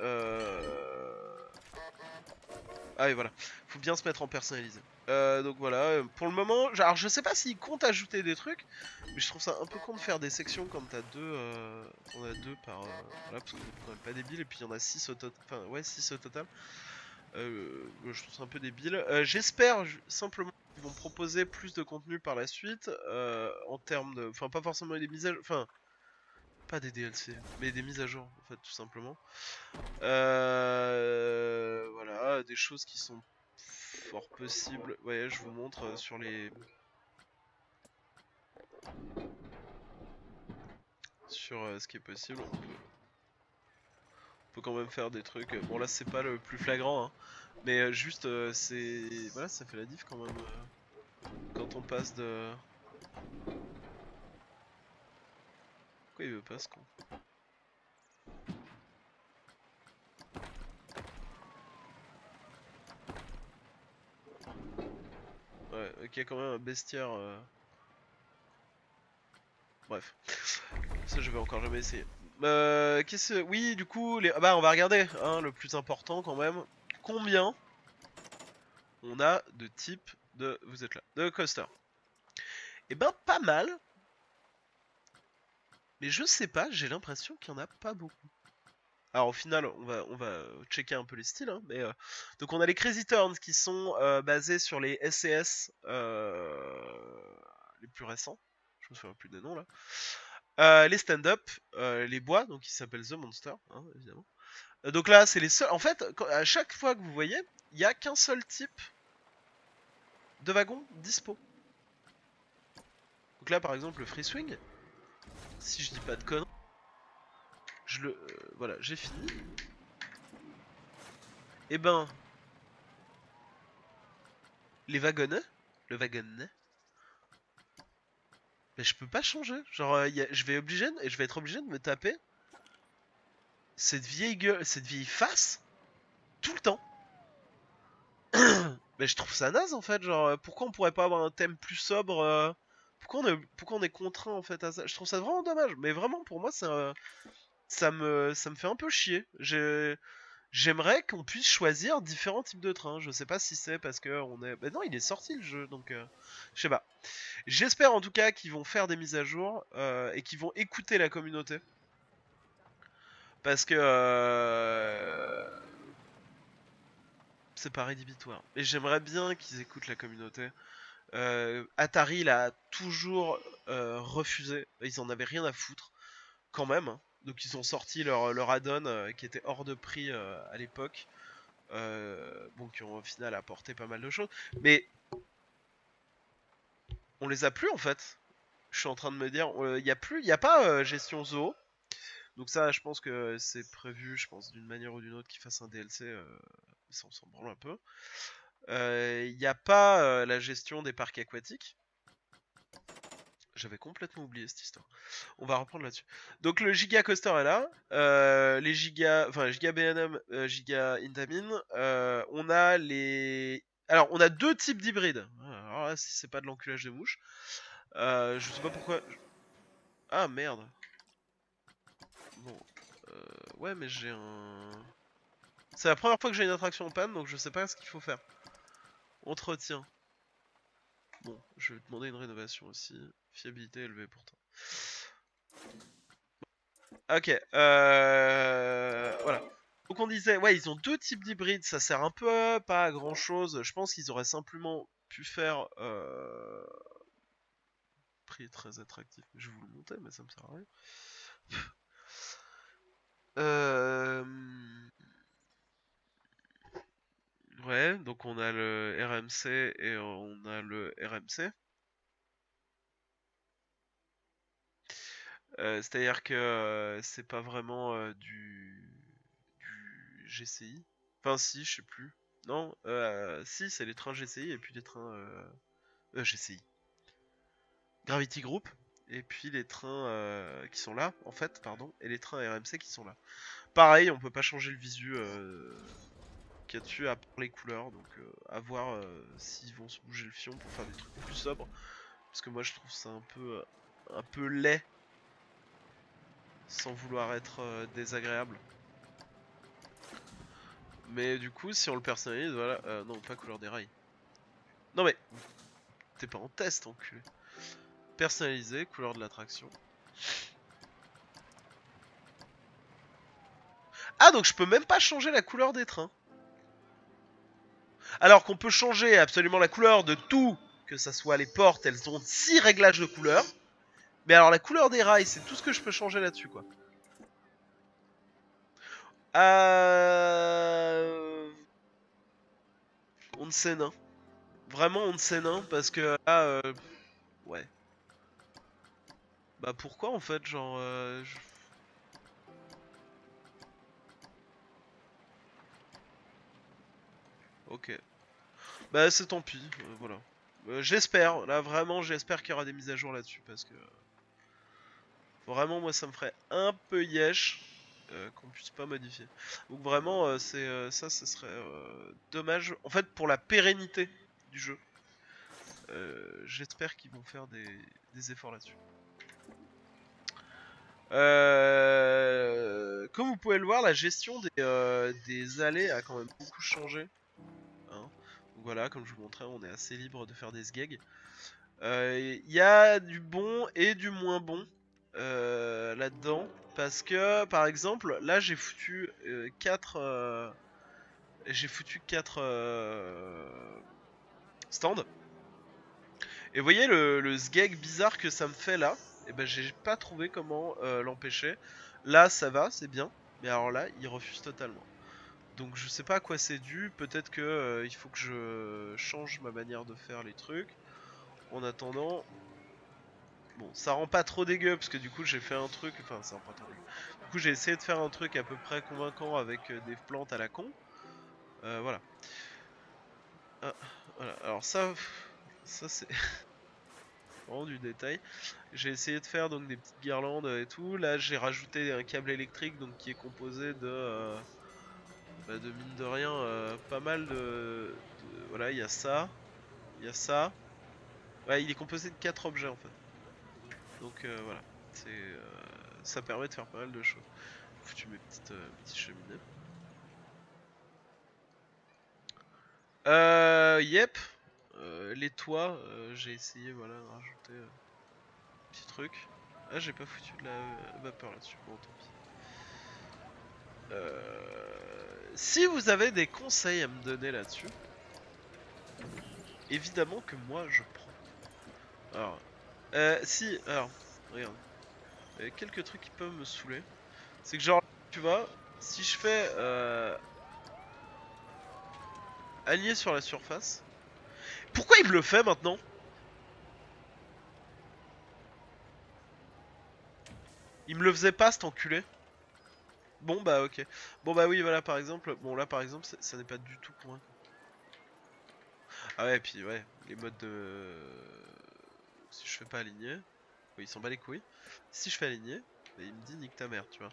ah et voilà, faut bien se mettre en personnalisé. Donc voilà, pour le moment, alors je sais pas s'ils comptent ajouter des trucs, mais je trouve ça un peu con de faire des sections quand t'as t'en as deux par, voilà, parce qu'on est quand même pas débile, et puis il y en a 6 au total, enfin ouais 6 au total. Je trouve ça un peu débile. J'espère simplement qu'ils vont proposer plus de contenu par la suite, en termes de, enfin pas forcément des mises à jour, enfin pas des DLC, mais des mises à jour en fait tout simplement. Voilà, des choses qui sont fort possibles. Ouais, je vous montre sur les sur ce qui est possible. On peut quand même faire des trucs. Bon là c'est pas le plus flagrant, hein, mais juste c'est voilà, ça fait la diff quand même quand on passe de. Pourquoi il veut pas ce con? Ouais, ok, quand même un bestiaire. Bref, ça je vais encore jamais essayer. Oui, du coup, bah on va regarder, hein, le plus important quand même. Combien on a de types de, vous êtes là, de coaster? Eh ben pas mal, mais je sais pas, j'ai l'impression qu'il y en a pas beaucoup. Alors au final, on va checker un peu les styles, hein, mais donc on a les Crazy Turns qui sont basés sur les SCS les plus récents. Je me souviens plus des noms là. Les stand-up, les bois, donc qui s'appellent The Monster, hein, évidemment. Donc là, c'est les seuls. En fait, à chaque fois que vous voyez, il n'y a qu'un seul type de wagon dispo. Donc là, par exemple, le Free Swing, si je dis pas de conneries, voilà, j'ai fini. Et ben, les wagonnets, le wagonnet, mais je peux pas changer. Genre, je vais être obligé de me taper cette vieille gueule, cette vieille face tout le temps. Mais je trouve ça naze en fait. Genre, pourquoi on pourrait pas avoir un thème plus sobre pourquoi on est contraint en fait à ça? Je trouve ça vraiment dommage. Mais vraiment, pour moi, ça me fait un peu chier. J'aimerais qu'on puisse choisir différents types de trains. Je sais pas si c'est parce que on est. Ben non, il est sorti le jeu, donc je sais pas. J'espère en tout cas qu'ils vont faire des mises à jour et qu'ils vont écouter la communauté. Parce que c'est pas rédhibitoire. Et j'aimerais bien qu'ils écoutent la communauté. Atari il a toujours refusé. Ils en avaient rien à foutre, quand même. Hein. Donc ils ont sorti leur add-on qui était hors de prix à l'époque. Bon, qui ont au final apporté pas mal de choses. Mais on les a plus en fait. Je suis en train de me dire, il y a pas gestion zoo. Donc ça, je pense que c'est prévu, je pense, d'une manière ou d'une autre qu'ils fassent un DLC, ça on s'en branle un peu. Il n'y a pas la gestion des parcs aquatiques. J'avais complètement oublié cette histoire. On va reprendre là-dessus. Donc le Giga Coaster est là. Les Giga... Enfin, Giga BNM, Giga Intamin. On a les... Alors, on a deux types d'hybrides. Alors là, si c'est pas de l'enculage de mouche. Je sais pas pourquoi... Ah, merde. Bon. Ouais, mais j'ai un... C'est la première fois que j'ai une attraction en panne, donc je sais pas ce qu'il faut faire. Entretien. Bon, je vais demander une rénovation aussi. Fiabilité élevée pourtant. Ok, voilà. Donc on disait, ouais, ils ont deux types d'hybrides, ça sert un peu pas à grand chose. Je pense qu'ils auraient simplement pu faire prix très attractif. Je vais vous le monter, mais ça me sert à rien. Euh... Ouais, donc on a le RMC et on a le RMC. C'est-à-dire que c'est pas vraiment du GCI. Enfin, si, je sais plus. Non, si, c'est les trains GCI et puis les trains GCI. Gravity Group. Et puis les trains qui sont là, en fait, pardon, et les trains RMC qui sont là. Pareil, on peut pas changer le visu qu'il y a dessus à part les couleurs, donc à voir s'ils vont se bouger le fion pour faire des trucs plus sobres. Parce que moi je trouve ça un peu laid, sans vouloir être désagréable. Mais du coup, si on le personnalise, voilà. Non, pas couleur des rails. Non mais, t'es pas en test, enculé. Personnaliser, couleur de l'attraction. Ah, donc je peux même pas changer la couleur des trains. Alors qu'on peut changer absolument la couleur de tout, que ça soit les portes, elles ont 6 réglages de couleur. Mais alors la couleur des rails, c'est tout ce que je peux changer là-dessus, quoi. On ne sait nain. Vraiment, on ne sait nain, parce que là, ouais. Bah pourquoi en fait, genre... Ok. Bah c'est tant pis, voilà. J'espère, là vraiment j'espère qu'il y aura des mises à jour là-dessus parce que vraiment moi ça me ferait un peu yesh qu'on puisse pas modifier. Donc vraiment c'est ça ce serait dommage en fait pour la pérennité du jeu. J'espère qu'ils vont faire des efforts là-dessus. Comme vous pouvez le voir, la gestion des allées a quand même beaucoup changé. Hein. Donc voilà, comme je vous montrais, on est assez libre de faire des sgags. Il y a du bon et du moins bon là-dedans. Parce que, par exemple, là j'ai foutu 4 stands. Et vous voyez le sgeg bizarre que ça me fait là. Et ben j'ai pas trouvé comment l'empêcher. Là ça va, c'est bien. Mais alors là, il refuse totalement. Donc je sais pas à quoi c'est dû. Peut-être que il faut que je change ma manière de faire les trucs. En attendant, bon, ça rend pas trop dégueu parce que du coup j'ai fait un truc, enfin ça rend pas trop dégueu. Du coup j'ai essayé de faire un truc à peu près convaincant avec des plantes à la con. Voilà. Ah, voilà. Alors ça c'est vraiment du détail. J'ai essayé de faire donc des petites guirlandes et tout. Là j'ai rajouté un câble électrique donc qui est composé de mine de rien pas mal voilà, il y a ça, il y a ça. Ouais, il est composé de 4 objets en fait. Donc voilà, ça permet de faire pas mal de choses. Foutu mes petites cheminées. Yep. Les toits, j'ai essayé voilà de rajouter un petit truc. Ah, j'ai pas foutu de la vapeur là-dessus. Bon, tant pis. Si vous avez des conseils à me donner là-dessus, évidemment que moi je prends. Alors, si, alors, regarde. Il y a quelques trucs qui peuvent me saouler. C'est que genre, tu vois, si je fais aligner sur la surface. Pourquoi il me le fait maintenant? Il me le faisait pas cet enculé. Bon bah ok. Bon bah oui voilà par exemple. Bon là par exemple ça n'est pas du tout convaincant. Ah ouais puis ouais les modes de... Si je fais pas aligner. Oui il s'en bat les couilles. Si je fais aligner, bah, il me dit nique ta mère tu vois.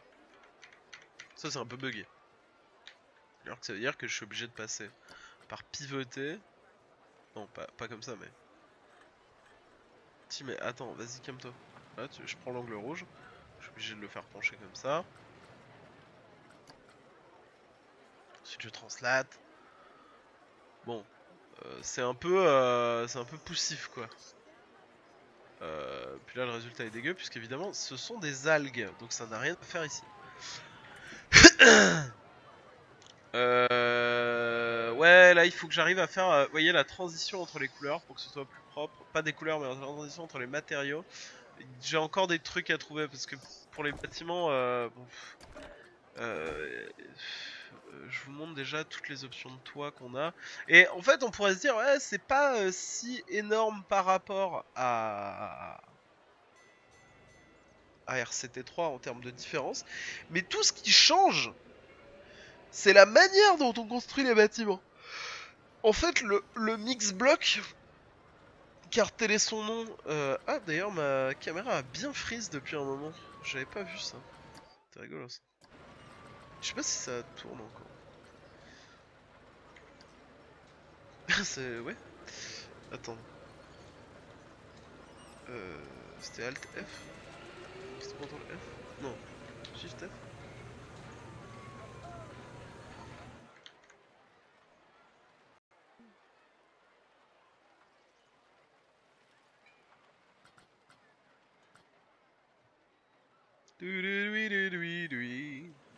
Ça c'est un peu bugué. Alors que ça veut dire que je suis obligé de passer par pivoter. Non pas comme ça mais... Si mais attends vas-y calme-toi. Là je prends l'angle rouge. Je suis obligé de le faire pencher comme ça. Ensuite je translate. Bon, c'est un peu poussif quoi. Puis là le résultat est dégueu puisqu'évidemment ce sont des algues, donc ça n'a rien à faire ici. Ouais, là il faut que j'arrive à faire, vous voyez, la transition entre les couleurs pour que ce soit plus propre. Pas des couleurs, mais la transition entre les matériaux. J'ai encore des trucs à trouver parce que pour les bâtiments, bon, je vous montre déjà toutes les options de toit qu'on a. Et en fait, on pourrait se dire, ouais, c'est pas si énorme par rapport à RCT3 en termes de différence. Mais tout ce qui change, c'est la manière dont on construit les bâtiments. En fait, le mix block, car tel est son nom. Ah, d'ailleurs, ma caméra a bien freeze depuis un moment. J'avais pas vu ça. C'est rigolo ça. Je sais pas si ça tourne encore. C'est. Ouais. Attends. C'était Alt F? C'était CTRL F? Non. Shift F?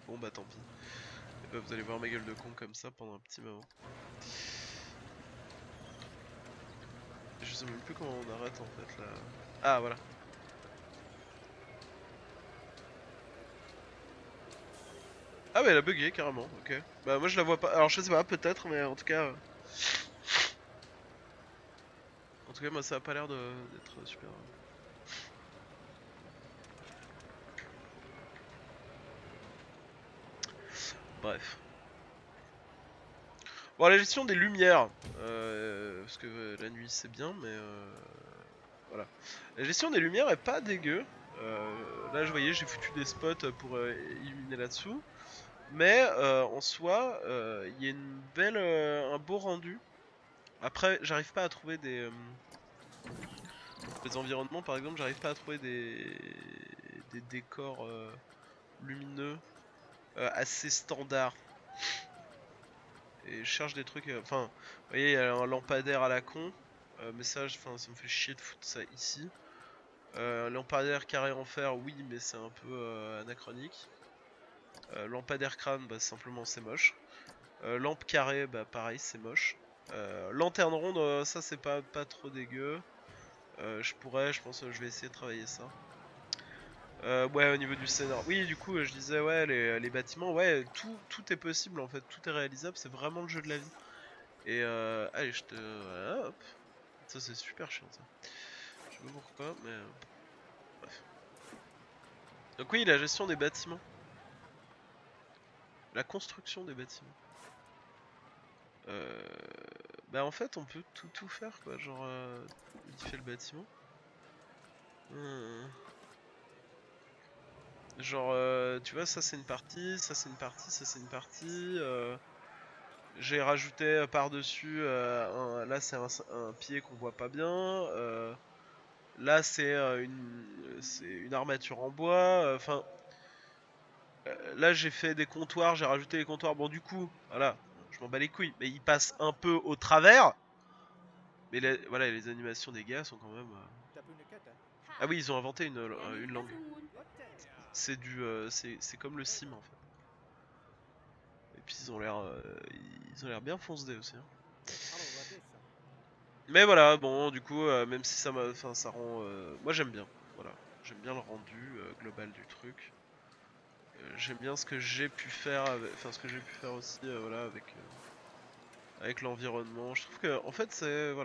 Bon bah tant pis. Et bah, vous allez voir ma gueule de con comme ça pendant un petit moment. Je sais même plus comment on arrête en fait là. Ah voilà. Ah ouais elle a bugué carrément, ok. Bah moi je la vois pas, alors je sais pas, peut-être, mais en tout cas... En tout cas moi ça a pas l'air d'être super... Bref. Bon la gestion des lumières, parce que la nuit c'est bien, mais... Voilà. La gestion des lumières est pas dégueu. Là je voyais j'ai foutu des spots pour illuminer là-dessous. Mais en soi, il y a un beau rendu. Après, j'arrive pas à trouver des environnements, par exemple, j'arrive pas à trouver des décors lumineux assez standards. Et je cherche des trucs. Enfin, vous voyez, il y a un lampadaire à la con. Mais ça, ça me fait chier de foutre ça ici. Lampadaire carré en fer, oui, mais c'est un peu anachronique. Lampadaire crâne, bah simplement c'est moche. Lampe carrée, bah pareil, c'est moche. Lanterne ronde, ça c'est pas trop dégueu. Je pense que je vais essayer de travailler ça. Ouais, au niveau du scénar. Oui, du coup, je disais, ouais, les bâtiments, ouais, tout est possible en fait, tout est réalisable, c'est vraiment le jeu de la vie. Et allez, je te. Voilà, hop. Ça, c'est super chiant ça. Je sais pas pourquoi, mais. Bref. Donc, oui, la gestion des bâtiments. La construction des bâtiments. Euh, Bah, en fait, on peut tout faire quoi. Genre, il fait le bâtiment. Hmm. Genre, tu vois, ça c'est une partie, ça c'est une partie, ça c'est une partie. J'ai rajouté par-dessus, là c'est un pied qu'on voit pas bien. Là c'est une armature en bois. Enfin, là j'ai fait des comptoirs, j'ai rajouté les comptoirs. Bon, du coup, voilà, je m'en bats les couilles. Mais ils passent un peu au travers. Mais voilà, les animations des gars sont quand même. Ah oui, ils ont inventé une langue. C'est c'est comme le sim en fait. Et puis ils ont l'air bien foncedés aussi. Hein. Mais voilà, bon, du coup, même si enfin, ça rend, moi j'aime bien. Voilà, j'aime bien le rendu global du truc. J'aime bien ce que j'ai pu faire, enfin ce que j'ai pu faire aussi, voilà, avec l'environnement. Je trouve que, en fait, je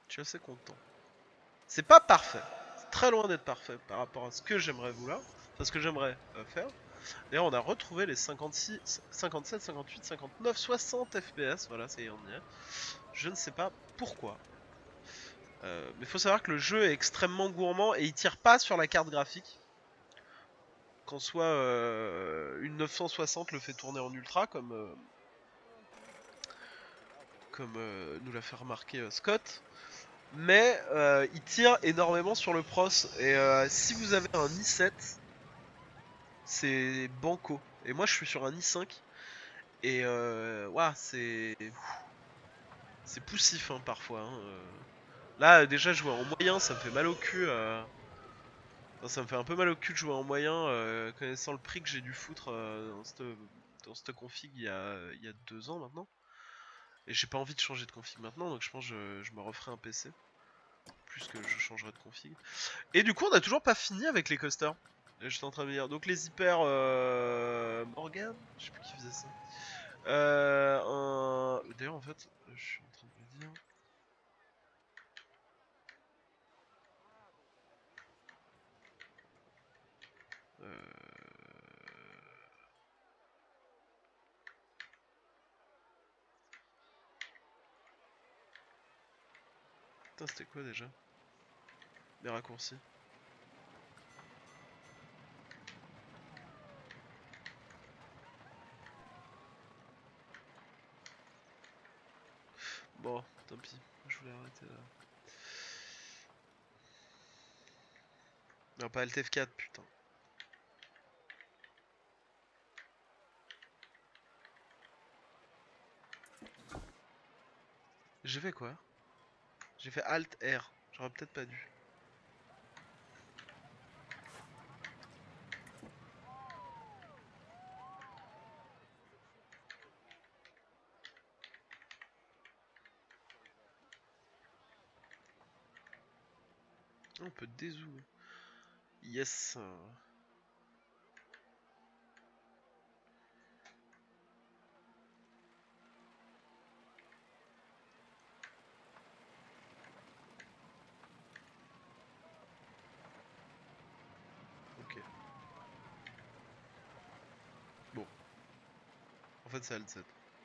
suis assez content. C'est pas parfait, c'est très loin d'être parfait par rapport à ce que j'aimerais vouloir, enfin ce que j'aimerais faire. D'ailleurs, on a retrouvé les 56, 57, 58, 59, 60 FPS. Voilà, ça y est, on y est. Je ne sais pas pourquoi. Mais faut savoir que le jeu est extrêmement gourmand et il tire pas sur la carte graphique. Qu'en soit une 960 le fait tourner en ultra, comme nous l'a fait remarquer Scott. Mais il tire énormément sur le pros. Et si vous avez un i7, c'est banco. Et moi je suis sur un i5. Et ouah, c'est poussif hein, parfois. Hein. Là déjà jouer en moyen ça me fait mal au cul. Enfin, ça me fait un peu mal au cul de jouer en moyen connaissant le prix que j'ai dû foutre dans cette config il y a 2 ans maintenant. Et j'ai pas envie de changer de config maintenant donc je pense que je me referai un PC. Plus que je changerai de config. Et du coup on a toujours pas fini avec les coasters. J'étais en train de me dire. Donc les hyper Morgan, je sais plus qui faisait ça. D'ailleurs en fait, je suis en train de me dire. Putain c'était quoi déjà? Les raccourcis. Bon, tant pis, je voulais arrêter là. Non pas Alt F4 putain. J'ai fait quoi? J'ai fait Alt R, j'aurais peut-être pas dû. On peut dézoomer. Yes. Ok. Bon. En fait c'est Alt Z.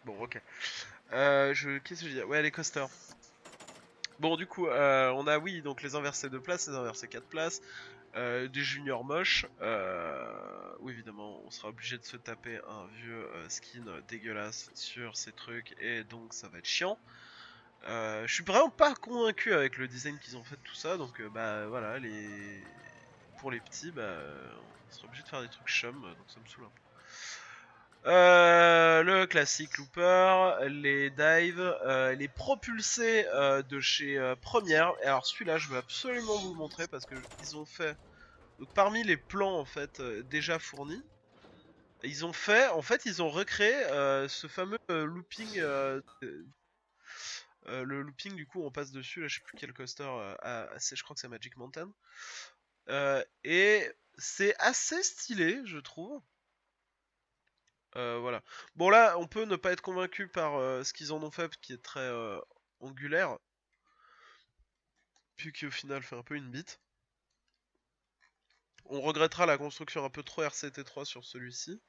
Bon ok. Qu'est-ce que je dis? Ouais les coasters. Bon du coup on a oui donc les inversés 2 places, les inversés 4 places. Des juniors moches, où évidemment on sera obligé de se taper un vieux skin dégueulasse sur ces trucs et donc ça va être chiant. Je suis vraiment pas convaincu avec le design qu'ils ont fait de tout ça, donc bah voilà, pour les petits, bah on sera obligé de faire des trucs chum, donc ça me saoule un peu. Le classique looper, les dives, les propulsés de chez Première. Et alors celui-là, je veux absolument vous le montrer parce que ils ont fait. Donc parmi les plans en fait déjà fournis, ils ont recréé ce fameux looping. Le looping du coup on passe dessus, là je sais plus quel coaster, je crois que c'est Magic Mountain. Et c'est assez stylé je trouve. Voilà. Bon là, on peut ne pas être convaincu par ce qu'ils en ont fait, qui est très angulaire, puis qui au final fait un peu une bite. On regrettera la construction un peu trop RCT3 sur celui-ci.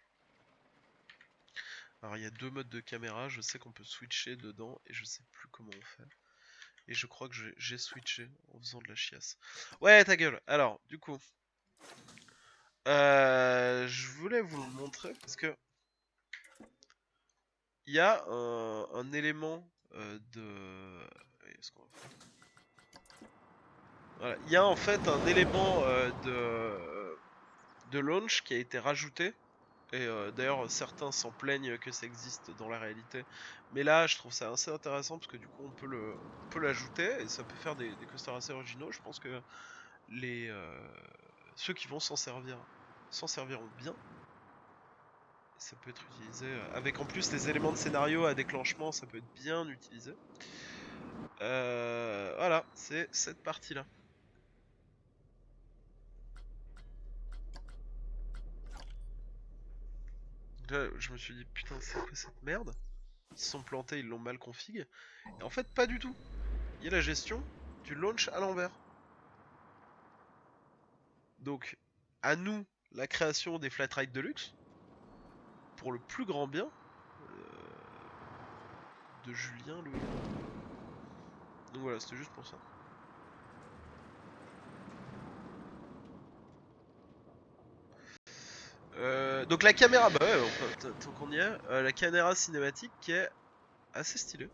Alors il y a 2 modes de caméra, je sais qu'on peut switcher dedans, et je sais plus comment on fait. Et je crois que j'ai switché en faisant de la chiasse. Ouais, ta gueule. Alors, du coup, je voulais vous le montrer parce que il y a un élément de. Est-ce qu'on va faire Voilà. Il y a en fait un élément de launch qui a été rajouté. Et d'ailleurs, certains s'en plaignent que ça existe dans la réalité. Mais là, je trouve ça assez intéressant parce que du coup, on peut l'ajouter et ça peut faire des coasters assez originaux. Je pense que ceux qui vont s'en serviront bien. Ça peut être utilisé avec en plus les éléments de scénario à déclenchement, ça peut être bien utilisé. Voilà, c'est cette partie-là. Là, je me suis dit, putain, c'est quoi cette merde? Ils se sont plantés, ils l'ont mal config. Et en fait, pas du tout. Il y a la gestion du launch à l'envers. Donc, à nous, la création des flat ride deluxe. pour le plus grand bien de Julien Louis. Donc voilà, c'était juste pour ça. Donc la caméra, bah ouais, tant qu'on y est, la caméra cinématique qui est assez stylée.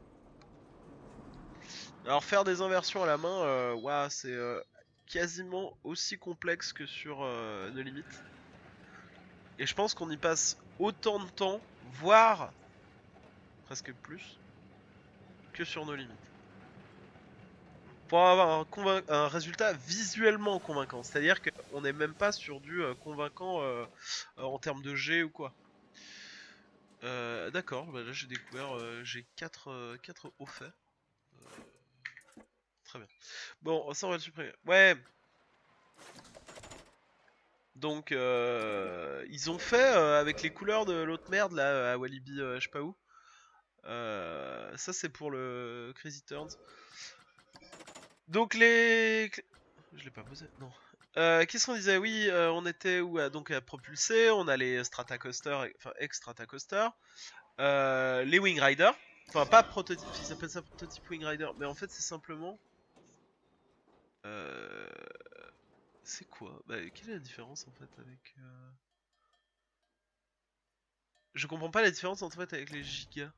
Alors faire des inversions à la main, ouah, c'est quasiment aussi complexe que sur No Limit. Et je pense qu'on y passe autant de temps, voire presque plus, que sur No Limit. Pour avoir un résultat visuellement convaincant. C'est-à-dire qu'on n'est même pas sur du convaincant en termes de G ou quoi. D'accord, bah là j'ai découvert, j'ai 4 hauts faits. Très bien. Bon, ça on va le supprimer. Ouais. Donc ils ont fait avec les couleurs de l'autre merde là à Walibi, je sais pas où. Ça c'est pour le Crazy Turns. Donc je l'ai pas posé, non. Qu'est-ce qu'on disait? Oui, on était où? Donc à propulser, on a les Stratacoaster, enfin ex-Stratacoaster, les Wing Rider. Enfin pas prototype, ils appellent ça prototype Wing Rider, mais en fait c'est simplement... Euh, c'est quoi? Bah quelle est la différence en fait avec... Je comprends pas la différence en fait avec les gigas.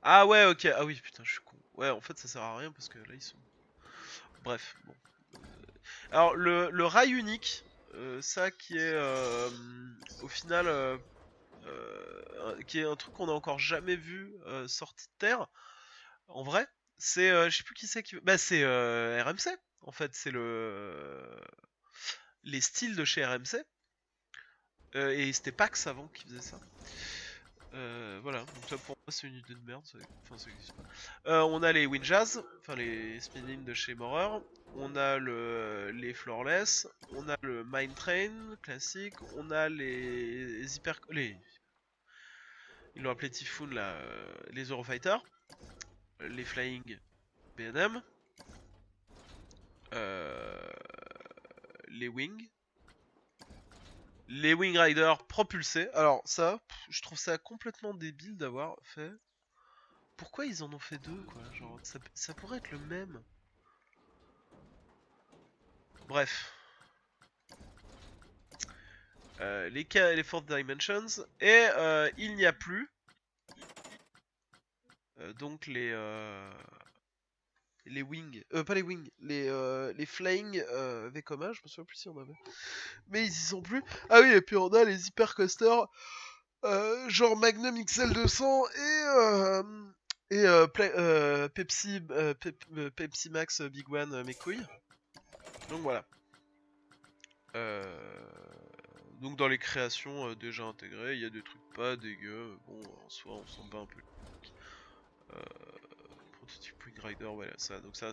Ah ouais, ok, ah oui, putain, je suis con. Ouais, en fait ça sert à rien parce que là ils sont... Bref, bon. Alors le rail unique, ça qui est au final... qui est un truc qu'on a encore jamais vu sorti de terre, en vrai, c'est, je sais plus qui c'est qui... Bah c'est RMC, en fait, c'est les styles de chez RMC, et c'était Pax avant qui faisait ça. Voilà, donc ça pour moi c'est une idée de merde, enfin ça existe pas. On a les Winjazz, enfin les spinning de chez Morer, on a les Floorless, on a le Mine Train classique, on a les hyper... Ils l'ont appelé Typhoon là, les Eurofighter, les Flying BNM, euh, les Wing, les Wing Rider propulsés. Alors ça, je trouve ça complètement débile d'avoir fait. Pourquoi ils en ont fait deux quoi? Genre ça pourrait être le même. Bref. Les Fourth Dimensions. Et il n'y a plus. Donc les Wing. Pas les Wing. Les Flying Vekoma. Je me souviens plus si on avait. Mais ils y sont plus. Ah oui, et puis on a les Hypercoasters. Genre Magnum XL200 et Pepsi Max Big One mes couilles. Donc voilà. Donc dans les créations déjà intégrées, il y a des trucs pas dégueux. Bon, en soi, on s'en bat un peu. Prototype Wing Rider, voilà, ça. Donc ça,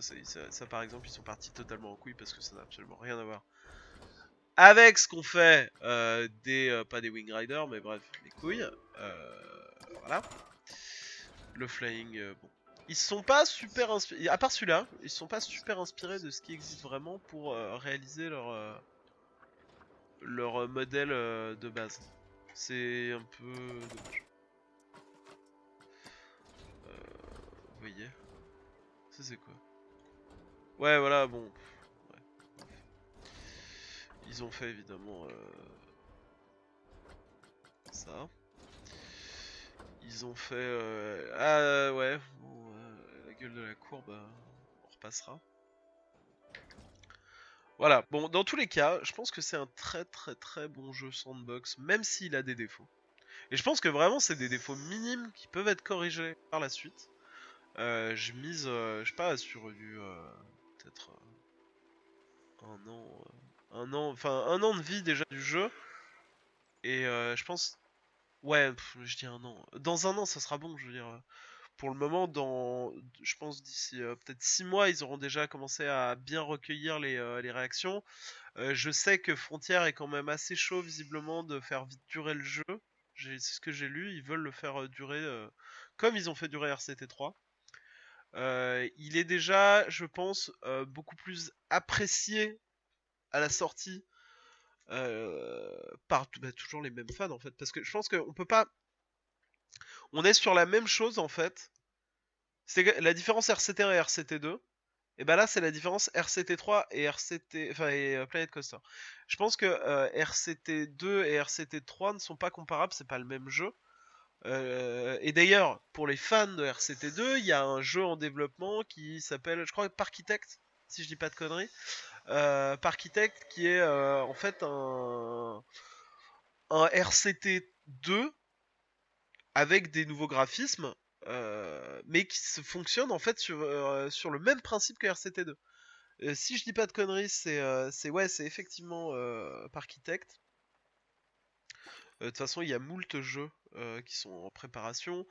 par exemple, ils sont partis totalement en couille parce que ça n'a absolument rien à voir avec ce qu'on fait pas des Wing Rider, mais bref, les couilles. Voilà. Le flying, bon. Ils sont pas super inspirés, à part celui-là, ils sont pas super inspirés de ce qui existe vraiment pour réaliser leur modèle de base. C'est un peu dommage. Vous voyez? Ça c'est quoi? Ouais, voilà, bon. Ouais. Ils ont fait évidemment ça. Ils ont fait... Ah ouais, bon, la gueule de la courbe, on repassera. Voilà, bon, dans tous les cas, je pense que c'est un très très très bon jeu sandbox, même s'il a des défauts. Et je pense que vraiment c'est des défauts minimes qui peuvent être corrigés par la suite. Je mise, je sais pas, sur du... peut-être un an... enfin un an de vie déjà du jeu. Et je pense... Ouais, je dis un an. Dans un an, ça sera bon, je veux dire. Pour le moment, je pense d'ici peut-être 6 mois, ils auront déjà commencé à bien recueillir les réactions. Je sais que Frontier est quand même assez chaud visiblement de faire vite durer le jeu. C'est ce que j'ai lu, ils veulent le faire durer comme ils ont fait durer RCT3. Il est déjà, je pense, beaucoup plus apprécié à la sortie par toujours les mêmes fans en fait, parce que je pense qu'on peut pas, on est sur la même chose en fait. C'est la différence RCT1 et RCT2. Et bah là c'est la différence RCT3 et Planet Coaster. Je pense que RCT2 et RCT3 ne sont pas comparables, c'est pas le même jeu. Et d'ailleurs, pour les fans de RCT2, il y a un jeu en développement qui s'appelle, je crois, Parkitect, si je dis pas de conneries. Parkitect qui est en fait un RCT2 avec des nouveaux graphismes, mais qui fonctionne en fait sur le même principe que RCT2. Si je dis pas de conneries, c'est effectivement Parkitect. De toute façon, il y a moult jeux qui sont en préparation.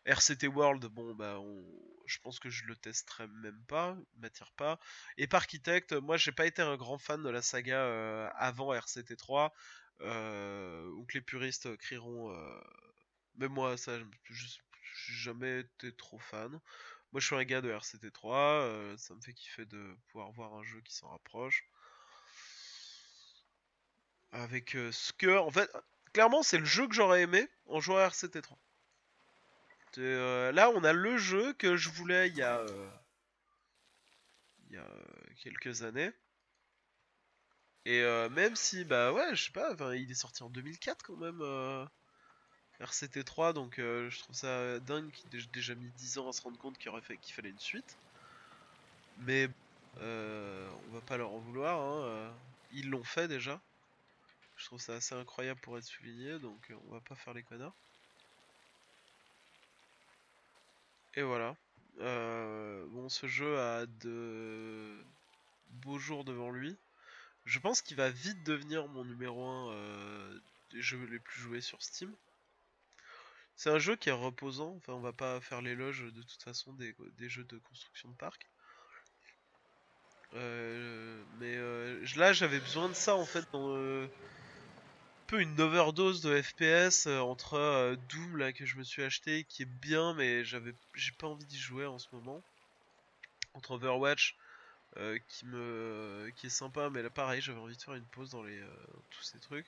RCT World, bon bah je pense que je le testerai même pas, m'attire pas. Et Parkitect, moi j'ai pas été un grand fan de la saga avant RCT 3, donc les puristes crieront, mais moi ça, j'ai jamais été trop fan. Moi je suis un gars de RCT 3, ça me fait kiffer de pouvoir voir un jeu qui s'en rapproche. Avec ce que, en fait, clairement c'est le jeu que j'aurais aimé en jouant à RCT 3. Là, on a le jeu que je voulais il y a quelques années. Et même si, bah ouais, je sais pas, il est sorti en 2004 quand même, RCT3, donc je trouve ça dingue qu'il ait déjà mis 10 ans à se rendre compte qu'il fallait une suite. Mais on va pas leur en vouloir, hein, ils l'ont fait déjà. Je trouve ça assez incroyable pour être souligné, donc on va pas faire les connards. Et voilà. Bon, ce jeu a de beaux jours devant lui. Je pense qu'il va vite devenir mon numéro 1 des jeux les plus joués sur Steam. C'est un jeu qui est reposant, enfin on va pas faire l'éloge de toute façon des jeux de construction de parc. Mais là j'avais besoin de ça en fait dans un peu une overdose de FPS entre Doom là que je me suis acheté qui est bien mais j'ai pas envie d'y jouer en ce moment. Entre Overwatch qui est sympa, mais là pareil j'avais envie de faire une pause dans tous ces trucs.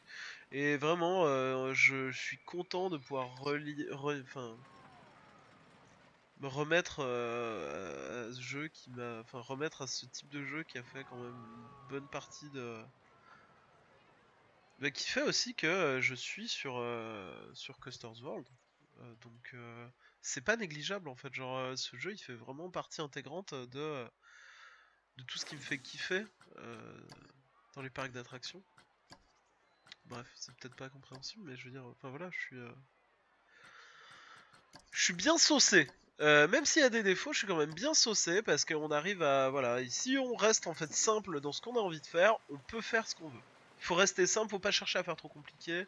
Et vraiment je suis content de pouvoir me remettre à ce jeu remettre à ce type de jeu qui a fait quand même une bonne partie de, qui fait aussi que je suis sur Custer's World. Donc c'est pas négligeable en fait, genre ce jeu il fait vraiment partie intégrante de tout ce qui me fait kiffer dans les parcs d'attractions. Bref, c'est peut-être pas compréhensible, mais je veux dire, enfin voilà, je suis bien saucé. Même s'il y a des défauts, je suis quand même bien saucé parce qu'on arrive à, voilà, si on reste en fait simple dans ce qu'on a envie de faire, on peut faire ce qu'on veut. Il faut rester simple, faut pas chercher à faire trop compliqué.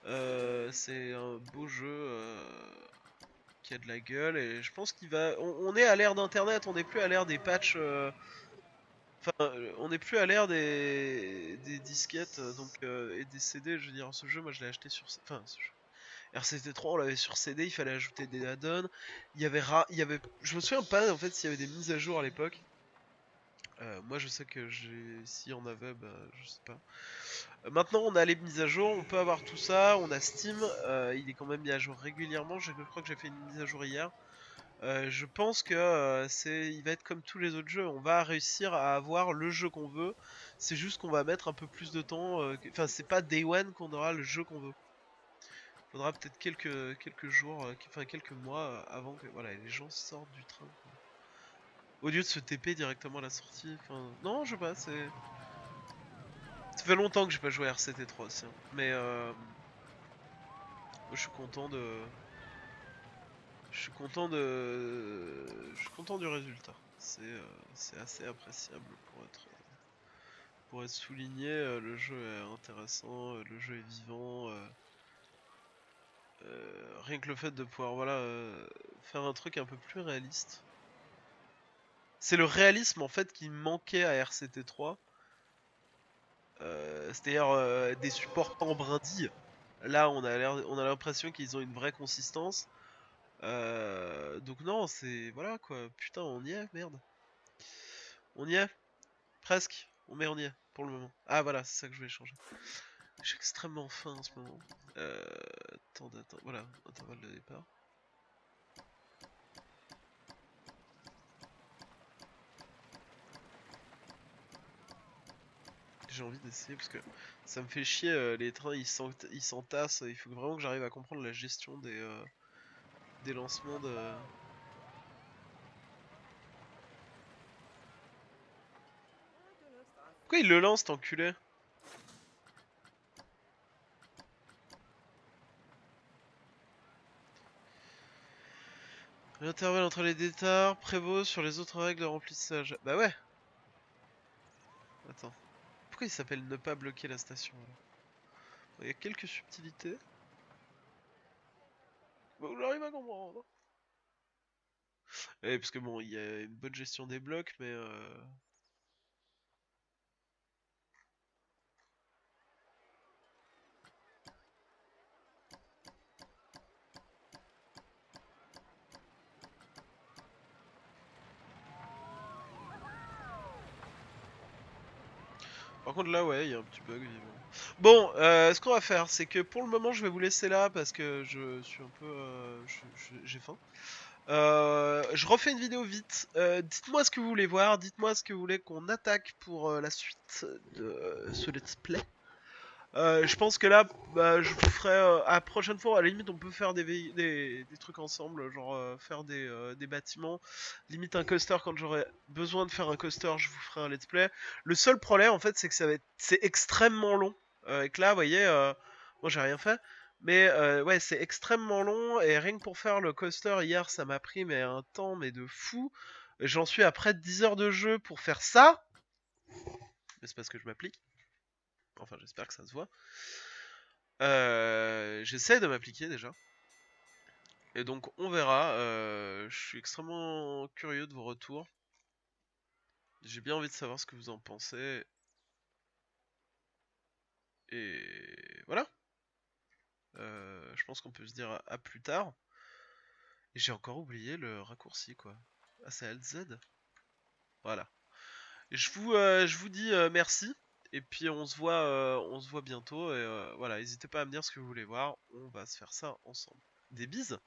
C'est un beau jeu qui a de la gueule et je pense qu'il va. On est à l'ère d'internet, on n'est plus à l'ère des patchs. On n'est plus à l'ère des disquettes et des CD. Je veux dire, ce jeu, moi je l'ai acheté sur. Enfin, ce jeu. RCT3, on l'avait sur CD, il fallait ajouter des add-ons. Il y avait, je me souviens pas en fait s'il y avait des mises à jour à l'époque. Moi, je sais que s'il y en avait, bah, je sais pas. Maintenant, on a les mises à jour, on peut avoir tout ça. On a Steam, il est quand même mis à jour régulièrement. Je crois que j'ai fait une mise à jour hier. Je pense que il va être comme tous les autres jeux. On va réussir à avoir le jeu qu'on veut. C'est juste qu'on va mettre un peu plus de temps. Enfin, c'est pas Day One qu'on aura le jeu qu'on veut. Faudra peut-être quelques jours, enfin quelques mois avant que voilà, les gens sortent du train, quoi. Au lieu de se TP directement à la sortie. Enfin, non, je sais pas. Ça fait longtemps que j'ai pas joué à RCT3 aussi, hein. Mais je suis content de. Je suis content du résultat. C'est assez appréciable pour être souligné. Le jeu est intéressant, le jeu est vivant. Rien que le fait de pouvoir voilà faire un truc un peu plus réaliste. C'est le réalisme en fait qui manquait à RCT3. C'est-à-dire des supports pas en brindilles. Là, on a l'impression qu'ils ont une vraie consistance. Donc non, c'est voilà quoi. Putain, on y est, merde. On y est, presque. met on y est, pour le moment. Ah voilà, c'est ça que je voulais changer. J'ai extrêmement faim en ce moment. Attends, voilà, intervalle de départ. J'ai envie d'essayer parce que ça me fait chier, les trains ils s'entassent, il faut vraiment que j'arrive à comprendre la gestion des lancements de... Pourquoi il le lance, cet enculé? L'intervalle entre les départs prévaut sur les autres règles de remplissage. Bah ouais. Attends. Pourquoi il s'appelle ne pas bloquer la station alors? Il y a quelques subtilités. Bah, on arrive à comprendre. Ouais, parce que bon, il y a une bonne gestion des blocs, mais... Par contre là, ouais, il y a un petit bug, évidemment. Bon, ce qu'on va faire, c'est que pour le moment, je vais vous laisser là, parce que je suis un peu... j'ai faim. Je refais une vidéo vite. Dites-moi ce que vous voulez voir, dites-moi ce que vous voulez qu'on attaque pour la suite de ce let's play. Je pense que là, bah, je vous ferai à la prochaine fois. À la limite, on peut faire des trucs ensemble, genre faire des bâtiments. Limite un coaster quand j'aurai besoin de faire un coaster, je vous ferai un let's play. Le seul problème, en fait, c'est que c'est extrêmement long. Et que là, vous voyez, moi j'ai rien fait. Mais ouais, c'est extrêmement long et rien que pour faire le coaster hier, ça m'a pris mais un temps mais de fou. J'en suis à près de 10 heures de jeu pour faire ça. Mais c'est parce que je m'applique. Enfin, j'espère que ça se voit. J'essaie de m'appliquer déjà. Et donc on verra. Je suis extrêmement curieux de vos retours. J'ai bien envie de savoir ce que vous en pensez. Et voilà. Je pense qu'on peut se dire à plus tard. Et j'ai encore oublié le raccourci quoi. Ah c'est Alt Z. Voilà. Je vous dis merci. Et puis on se voit bientôt. Et voilà, n'hésitez pas à me dire ce que vous voulez voir. On va se faire ça ensemble. Des bises.